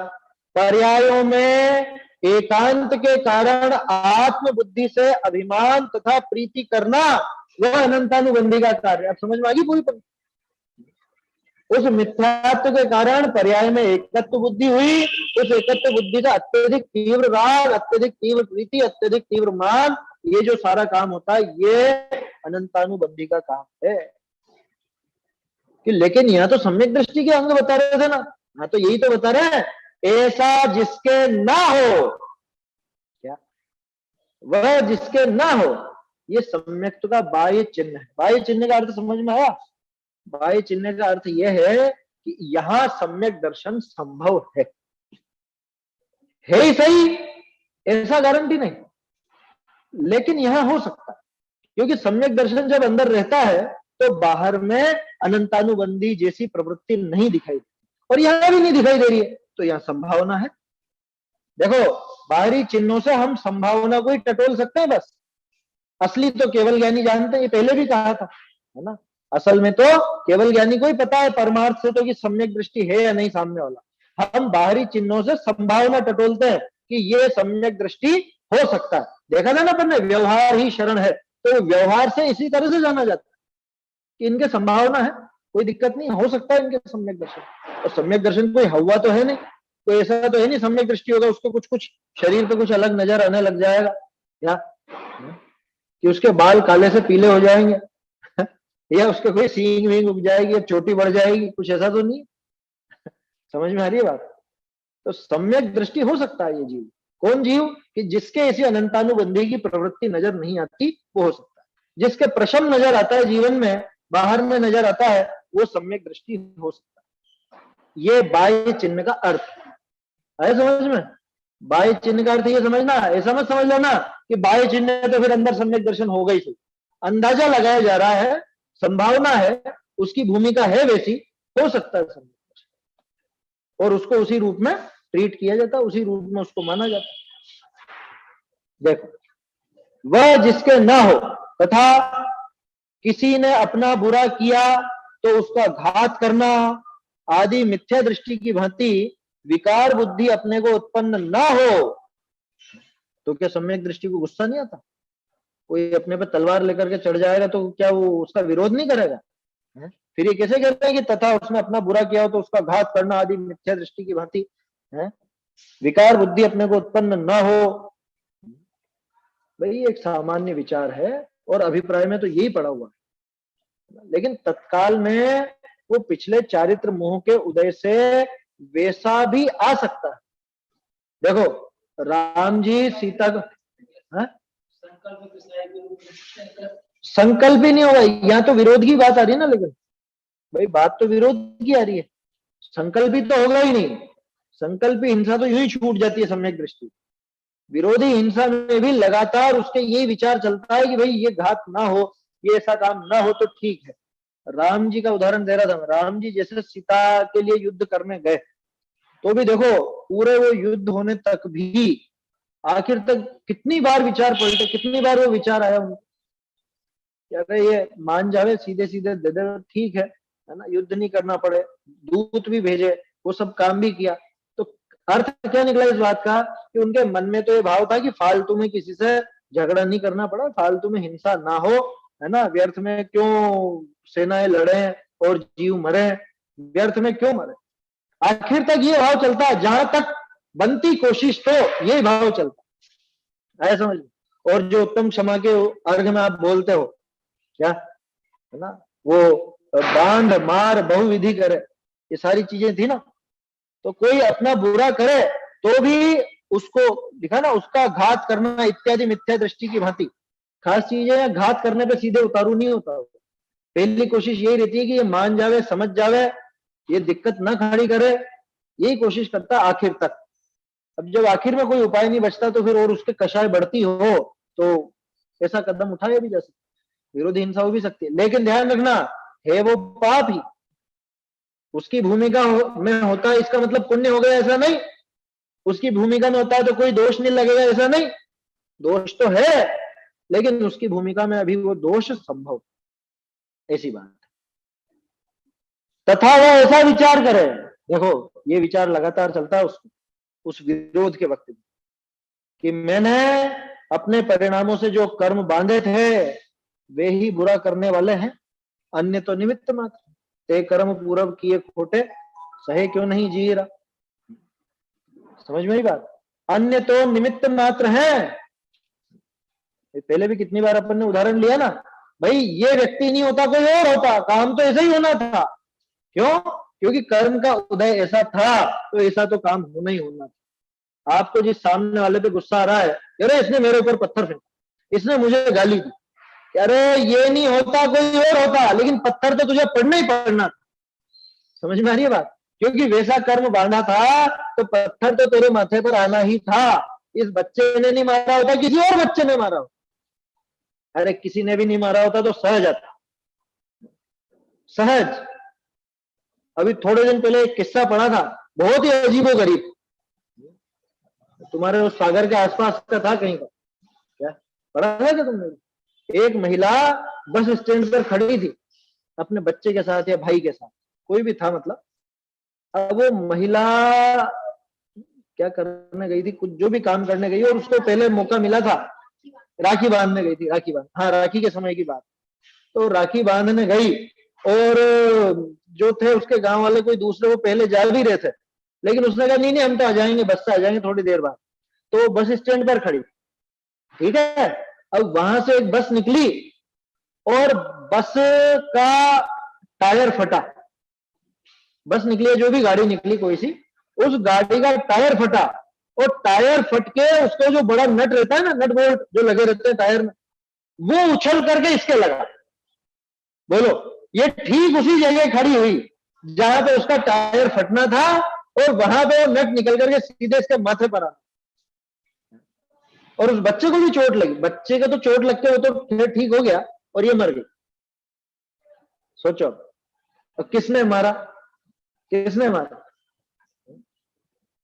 पर्यायों में एकांत के कारण आत्म बुद्धि से अभिमान तथा प्रीति करना वह अनंतानुबंधी का कार्य। अब समझ में आ गई पूरी पंक्ति। उस मिथ्यात्व के कारण पर्याय में एकत्व बुद्धि हुई, उस एकत्व बुद्धि का अत्यधिक तीव्र राग, अत्यधिक तीव्र प्रीति, अत्यधिक तीव्र मान, ये जो सारा काम होता है ये अनंतानुबंधी का काम है। कि लेकिन यहाँ तो सम्यक दृष्टि के अंग बता रहे थे ना, हाँ तो यही तो बता रहे हैं, ऐसा जिसके ना हो, क्या वह जिसके ना हो, ये सम्यक्त्व का बाह्य चिन्ह है। बाह्य चिन्ह का अर्थ समझ में आया। बाह्य चिन्ह का अर्थ यह है कि यहां सम्यक दर्शन संभव है ही सही, ऐसा गारंटी नहीं, लेकिन यहां हो सकता है। क्योंकि सम्यक दर्शन जब अंदर रहता है तो बाहर में अनंतानुबंधी जैसी प्रवृत्ति नहीं दिखाई देती, और यहां भी नहीं दिखाई दे रही है, तो यहां संभावना है। देखो, बाहरी चिन्हों से हम संभावना को ही टटोल सकते हैं बस, असली तो केवल ज्ञानी जानते हैं, ये पहले भी कहा था, है ना। असल में तो केवल ज्ञानी को ही पता है परमार्थ से तो कि सम्यक दृष्टि है या नहीं सामने वाला। हम बाहरी चिन्हों से संभावना टटोलते हैं कि ये सम्यक दृष्टि हो सकता है। देखा था ना अपन ने, व्यवहार ही शरण है, तो व्यवहार से इसी तरह से जाना जाता है कि इनके संभावना है, कोई दिक्कत नहीं, हो सकता है इनके सम्यक दर्शन। और सम्यक दर्शन कोई हवा तो है नहीं, कोई ऐसा तो है नहीं सम्यक दृष्टि होगा उसको कुछ कुछ शरीर पे कुछ अलग नजर आने लग जाएगा, या कि उसके बाल काले से पीले हो जाएंगे या उसके कोई सींग वींग उग जाएगी या चोटी बढ़ जाएगी, कुछ ऐसा तो नहीं। समझ में आ रही है बात? तो सम्यक दृष्टि हो सकता है ये जीव। कौन जीव? कि जिसके ऐसी अनंतानुबंधी की प्रवृत्ति नजर नहीं आती, वो हो सकता है। जिसके प्रशम नजर आता है जीवन में, बाहर में नजर आता है, वो सम्यक दृष्टि हो सकता है। ये बाह्य चिन्ह का अर्थ है समझ में। बाह्य चिन्ह का अर्थ ये समझना, ऐसा मत समझ लेना कि बाह्य चिन्ह है तो फिर अंदर सम्यक दर्शन हो गई थी। अंदाजा लगाया जा रहा है, संभावना है, उसकी भूमिका है वैसी, हो सकता है सम्यक दर्शन, और उसको उसी रूप में ट्रीट किया जाता है, उसी रूप में उसको माना जाता है। देखो, वह जिसके न हो तथा किसी ने अपना बुरा किया तो उसका घात करना आदि मिथ्या दृष्टि की भांति विकार बुद्धि अपने को उत्पन्न ना हो, तो क्या सम्यक दृष्टि को गुस्सा नहीं आता? कोई अपने पे तलवार लेकर के चढ़ जाएगा तो क्या वो उसका विरोध नहीं करेगा? फिर ये कैसे कहते हैं कि तथा उसने अपना बुरा किया हो तो उसका घात करना आदि मिथ्या दृष्टि की भांति विकार बुद्धि अपने को उत्पन्न ना हो। भाई एक सामान्य विचार है और अभिप्राय में तो यही पड़ा हुआ है, लेकिन तत्काल में वो पिछले चारित्र मोह के उदय से वैसा भी आ सकता है। देखो, राम जी सीता को संकल्प ही नहीं होगा, यहाँ तो विरोध की बात आ रही है ना। लेकिन भाई बात तो विरोध की आ रही है, संकल्प ही तो होगा ही नहीं। संकल्प हिंसा तो यूं ही छूट जाती है सम्यक दृष्टि। विरोधी हिंसा में भी लगातार उसके ये विचार चलता है कि भाई ये घात ना हो, ये ऐसा काम ना हो तो ठीक है। राम जी का उदाहरण दे रहा था, राम जी जैसे सीता के लिए युद्ध करने गए तो भी देखो पूरे वो युद्ध होने तक भी आखिर तक कितनी बार विचार पलटे, कितनी बार वो विचार आया उनको, क्या ये मान जावे सीधे सीधे दे दे ठीक है ना, युद्ध नहीं करना पड़े, दूत भी भेजे, वो सब काम भी किया। तो अर्थ क्या निकला इस बात का कि उनके मन में तो ये भाव था कि फालतू में किसी से झगड़ा नहीं करना पड़ा, फालतू में हिंसा ना हो, है ना, व्यर्थ में क्यों सेनाएं लड़े और जीव मरे, व्यर्थ में क्यों मरे। आखिर तक ये भाव चलता है, जहां तक बनती कोशिश तो ये भाव चलता है, समझ। और जो उत्तम क्षमा के अर्घ में आप बोलते हो क्या, है ना, वो बांध मार बहुविधि करे, ये सारी चीजें थी ना। तो कोई अपना बुरा करे तो भी उसको दिखा ना, उसका घात करना इत्यादि मिथ्या दृष्टि की भांति। खास चीज है, घात करने पे सीधे उतारू नहीं होता। पहली कोशिश यही रहती है कि ये मान जावे, समझ जावे, ये दिक्कत ना खड़ी करे, यही कोशिश करता आखिर तक। अब जब आखिर में कोई उपाय नहीं बचता तो फिर और उसके कषाय बढ़ती हो तो ऐसा कदम उठाया भी जा सकता, विरोधी हिंसा हो भी सकती है। लेकिन ध्यान रखना, है वो पाप ही, उसकी भूमिका में होता है इसका मतलब पुण्य हो गया ऐसा नहीं, उसकी भूमिका में होता है तो कोई दोष नहीं लगेगा ऐसा नहीं, दोष तो है लेकिन उसकी भूमिका में अभी वो दोष संभव, ऐसी बात। तथा वह ऐसा विचार करे, देखो ये विचार लगातार चलता है उसको उस विरोध के वक्त कि मैंने अपने परिणामों से जो कर्म बांधे थे वे ही बुरा करने वाले हैं, अन्य तो निमित्त मात्र, ते कर्म पूरब किए खोटे, सहे क्यों नहीं जी रहा। समझ में ही बात, अन्य तो निमित्त मात्र है। पहले भी कितनी बार अपन ने उदाहरण लिया ना, भाई ये व्यक्ति नहीं होता कोई और होता, काम तो ऐसा ही होना था। क्यों? क्योंकि कर्म का उदय ऐसा था तो ऐसा तो काम होना ही होना था। आपको जिस सामने वाले पे गुस्सा आ रहा है, अरे इसने मेरे ऊपर पत्थर फेंका, इसने मुझे गाली दी, अरे ये नहीं होता कोई और होता, लेकिन पत्थर तो तुझे पड़ना ही पड़ना था। समझ में आ रही है बात? क्योंकि वैसा कर्म बांधा था तो पत्थर तो तेरे माथे पर आना ही था। इस बच्चे ने नहीं मारा होता, किसी और बच्चे ने मारा होता, अरे किसी ने भी नहीं मारा होता तो सह जाता। सहज। अभी थोड़े दिन पहले एक किस्सा पढ़ा था, बहुत ही अजीबोगरीब, तुम्हारे उस सागर के आसपास का था कहीं का, क्या पढ़ा है क्या तुमने? एक महिला बस स्टैंड पर खड़ी थी अपने बच्चे के साथ या भाई के साथ, कोई भी था मतलब। अब वो महिला क्या करने गई थी, कुछ जो भी काम करने गई, और उसको पहले मौका मिला था, राखी बांधने गई थी, राखी बांध, हाँ राखी के समय की बात। तो राखी बांधने गई, और जो थे उसके गांव वाले कोई दूसरे वो पहले जा भी रहे थे, लेकिन उसने कहा नहीं नहीं हम तो आ जाएंगे, बस से आ जाएंगे थोड़ी देर बाद। तो बस स्टैंड पर खड़ी, ठीक है। अब वहां से एक बस निकली और बस का टायर फटा। बस निकली है, जो भी गाड़ी निकली कोई सी, उस गाड़ी का टायर फटा, और टायर फट के उसको जो बड़ा नट रहता है ना, नट बोल्ट जो लगे रहते हैं टायर में, वो उछल करके इसके लगा। बोलो, ये ठीक उसी जगह खड़ी हुई जहां पे उसका टायर फटना था, और वहां पे वो नट निकल करके सीधे इसके माथे पर आ, और उस बच्चे को भी चोट लगी। बच्चे को तो चोट लगते वो तो ठीक हो गया, और ये मर गई। सोचो, तो किसने मारा, किसने मारा?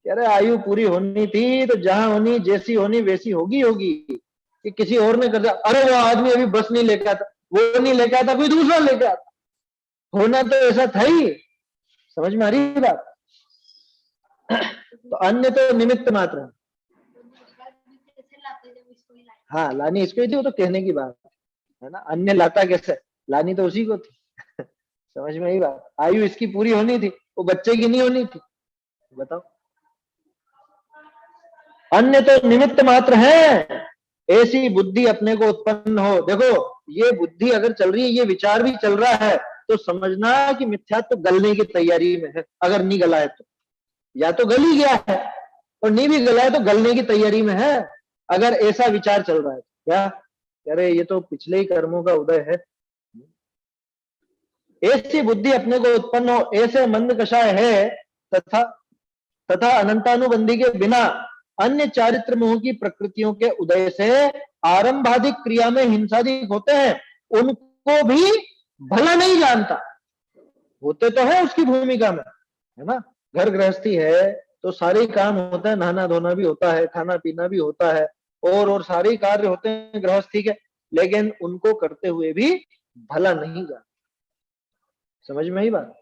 कह रहे आयु पूरी होनी थी तो जहां होनी जैसी होनी वैसी होगी होगी, कि किसी और ने कर दिया। अरे वो आदमी अभी बस नहीं लेके आता, वो नहीं लेके आता, कोई दूसरा लेके आता, होना तो ऐसा था ही। समझ में आ रही बात? तो अन्य तो निमित्त मात्र है। हाँ लानी इसको ही थी, वो तो कहने की बात है ना, अन्य लाता कैसे, लानी तो उसी को थी। समझ में आई बात? आयु इसकी पूरी होनी थी, वो बच्चे की नहीं होनी थी। बताओ, अन्य तो निमित्त मात्र है, ऐसी बुद्धि अपने को उत्पन्न हो। देखो, ये बुद्धि अगर चल रही है, ये विचार भी चल रहा है, तो समझना कि मिथ्यात्व तो गलने की तैयारी में है। अगर नहीं गला है तो, या तो गल ही गया है, और नहीं भी गला है तो गलने की तैयारी में है। अगर ऐसा विचार चल रहा है क्या, अरे ये तो पिछले ही कर्मों का उदय है। ऐसी बुद्धि अपने को उत्पन्न हो, ऐसे मंद कषाय है, तथा तथा अनंतानुबंधी के बिना अन्य चारित्र मोह की प्रकृतियों के उदय से आरंभाधिक क्रिया में हिंसाधिक होते हैं, उनको भी भला नहीं जानता। होते तो है उसकी भूमिका में, है ना। घर गृहस्थी है तो सारे काम होता है, नहाना धोना भी होता है, खाना पीना भी होता है, और सारे कार्य होते हैं गृहस्थी के, लेकिन उनको करते हुए भी भला नहीं जानता। समझ में ही बात?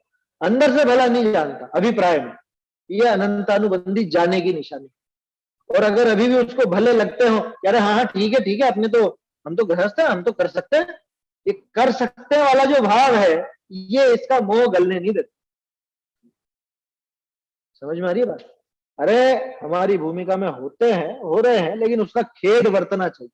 अंदर से भला नहीं जानता अभिप्राय में, ये अनंतानुबंधी जाने की निशानी। और अगर अभी भी उसको भले लगते हो, कह रहे हाँ हाँ ठीक है, अपने तो, हम तो गृहस्थ हैं, हम तो कर सकते हैं, ये कर सकते वाला जो भाव है, ये इसका मोह गलने नहीं देता। समझ में आ रही है बात? अरे हमारी भूमिका में होते हैं, हो रहे हैं, लेकिन उसका खेद बरतना चाहिए,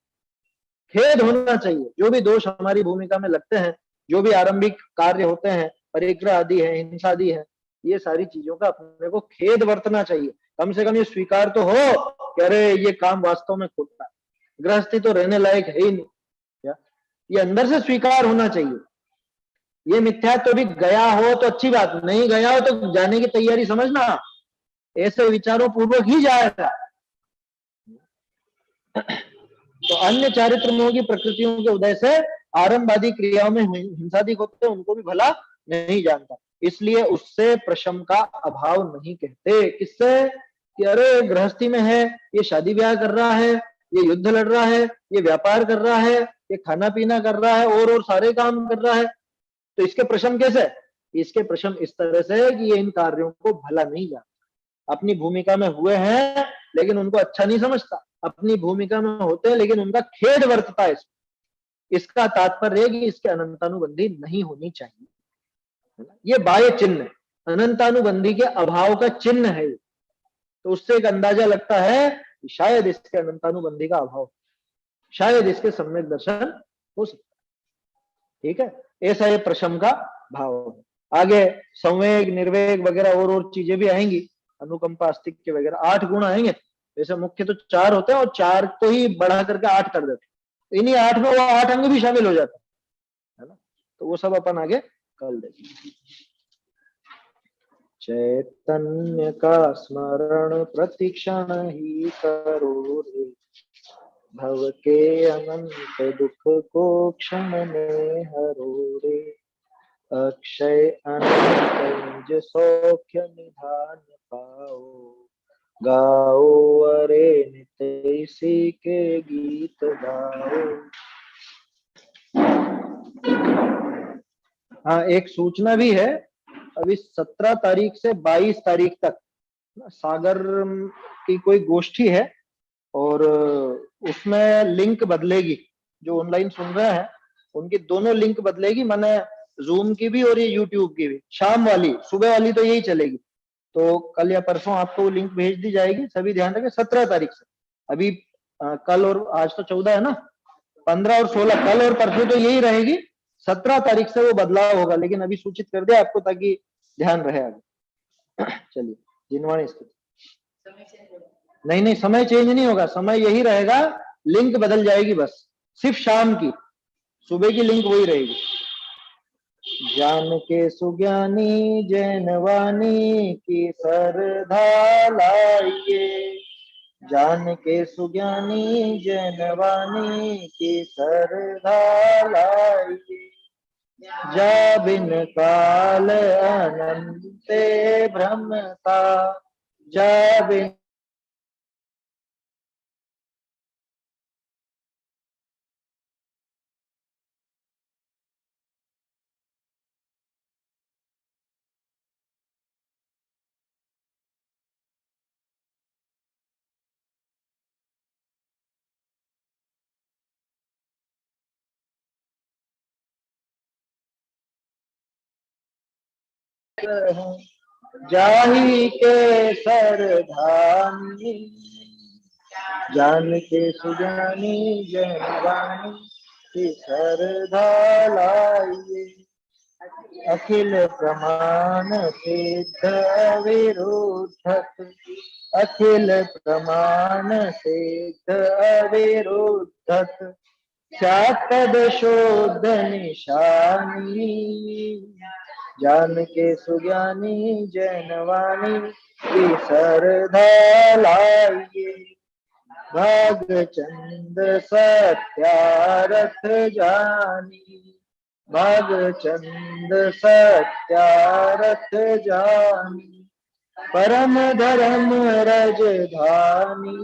खेद होना चाहिए। जो भी दोष हमारी भूमिका में लगते हैं, जो भी आरंभिक कार्य होते हैं, परिग्रह आदि है, हिंसा आदि है, ये सारी चीजों का अपने को खेद बरतना चाहिए। कम से कम ये स्वीकार तो हो कि अरे ये काम वास्तव में खोटा है, गृहस्थी तो रहने लायक है ही नहीं, क्या ये अंदर से स्वीकार होना चाहिए। ये मिथ्या तो भी गया हो तो अच्छी बात, नहीं गया हो तो जाने की तैयारी समझना, ऐसे विचारों पूर्वक ही जाएगा। तो अन्य चारित्र मोह की प्रकृतियों के उदय से आरंभवादी क्रियाओं में हिंसादिक होते हैं, उनको भी भला नहीं जानता, इसलिए उससे प्रशम का अभाव नहीं कहते। किससे? कि अरे गृहस्थी में है, ये शादी ब्याह कर रहा है, ये युद्ध लड़ रहा है, ये व्यापार कर रहा है, ये खाना पीना कर रहा है, और सारे काम कर रहा है, तो इसके प्रशम कैसे? इसके प्रशम इस तरह से कि ये इन कार्यों को भला नहीं जानता। अपनी भूमिका में हुए हैं लेकिन उनको अच्छा नहीं समझता, अपनी भूमिका में होते हैं लेकिन उनका खेद वर्तता है। इसका तात्पर्य है कि इसके अनंतानुबंधी नहीं होनी चाहिए। ये बाह्य चिन्ह, अनंतानुबंधी के अभाव का चिन्ह है। तो उससे एक अंदाजा लगता है कि शायद इसके अनंतानुबंधी का अभाव, शायद इसके सम्यक दर्शन हो सकता है। ठीक है, ऐसा ये प्रशम का भाव है। आगे संवेग, निर्वेग वगैरह और चीजें भी आएंगी, अनुकंपा, अस्तित्व वगैरह, 8 गुण आएंगे। वैसे मुख्य तो 4 होते हैं, और 4 को ही बढ़ा करके 8 कर देते हैं। इन्हीं 8 में वो 8 अंग भी शामिल हो जाता है ना। तो वो सब अपन आगे कर देंगे। चैतन्य का स्मरण प्रतिक्षण ही करो रे, भव के अनंत दुख को क्षण में हरो रे। अक्षय अनंत निज सौख्य निधान पाओ, गाओ अरे नित इसी के गीत गाओ। हाँ, एक सूचना भी है, अभी 17 तारीख से 22 तारीख तक सागर की कोई गोष्ठी है और उसमें लिंक बदलेगी। जो ऑनलाइन सुन रहे हैं उनकी दोनों लिंक बदलेगी, माने जूम की भी और ये यूट्यूब की भी। शाम वाली, सुबह वाली तो यही चलेगी। तो कल या परसों आपको वो लिंक भेज दी जाएगी। सभी ध्यान रखें, 17 तारीख से। अभी कल और आज तो 14 है ना, 15 और 16, कल और परसों तो यही रहेगी। 17 तारीख से वो बदलाव होगा, लेकिन अभी सूचित कर दिया आपको ताकि ध्यान रहे आगे। चलिए, जिनवाणी स्थिति। नहीं नहीं, समय चेंज नहीं होगा, समय यही रहेगा, लिंक बदल जाएगी बस। सिर्फ शाम की, सुबह की लिंक वही रहेगी। जान के सुज्ञानी जैनवानी की सरधा लाइए, जान के सुज्ञानी जैनवानी की सरधा लाइए। जा बिन काल अनंते भ्रमता, जा बिन जाही के सरधानी, जान के सुजानी जनवानी की सरधा लाइए। अखिल प्रमाण सिद्ध अविरुद्धत, अखिल प्रमाण सिद्ध अविरुद्धत, चातद शोध निशानी। जान के सुज्ञानी जैनवाणी की सरधा लाइए। भागचंद सत्यारथ जानी, भागचंद सत्यारथ जानी, परम धर्म रजधानी।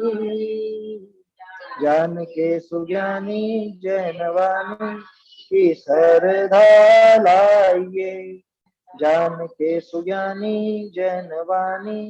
जान के सुज्ञानी जैनवाणी की सरधा लाइए, जान के सुज्ञानी जैनवाणी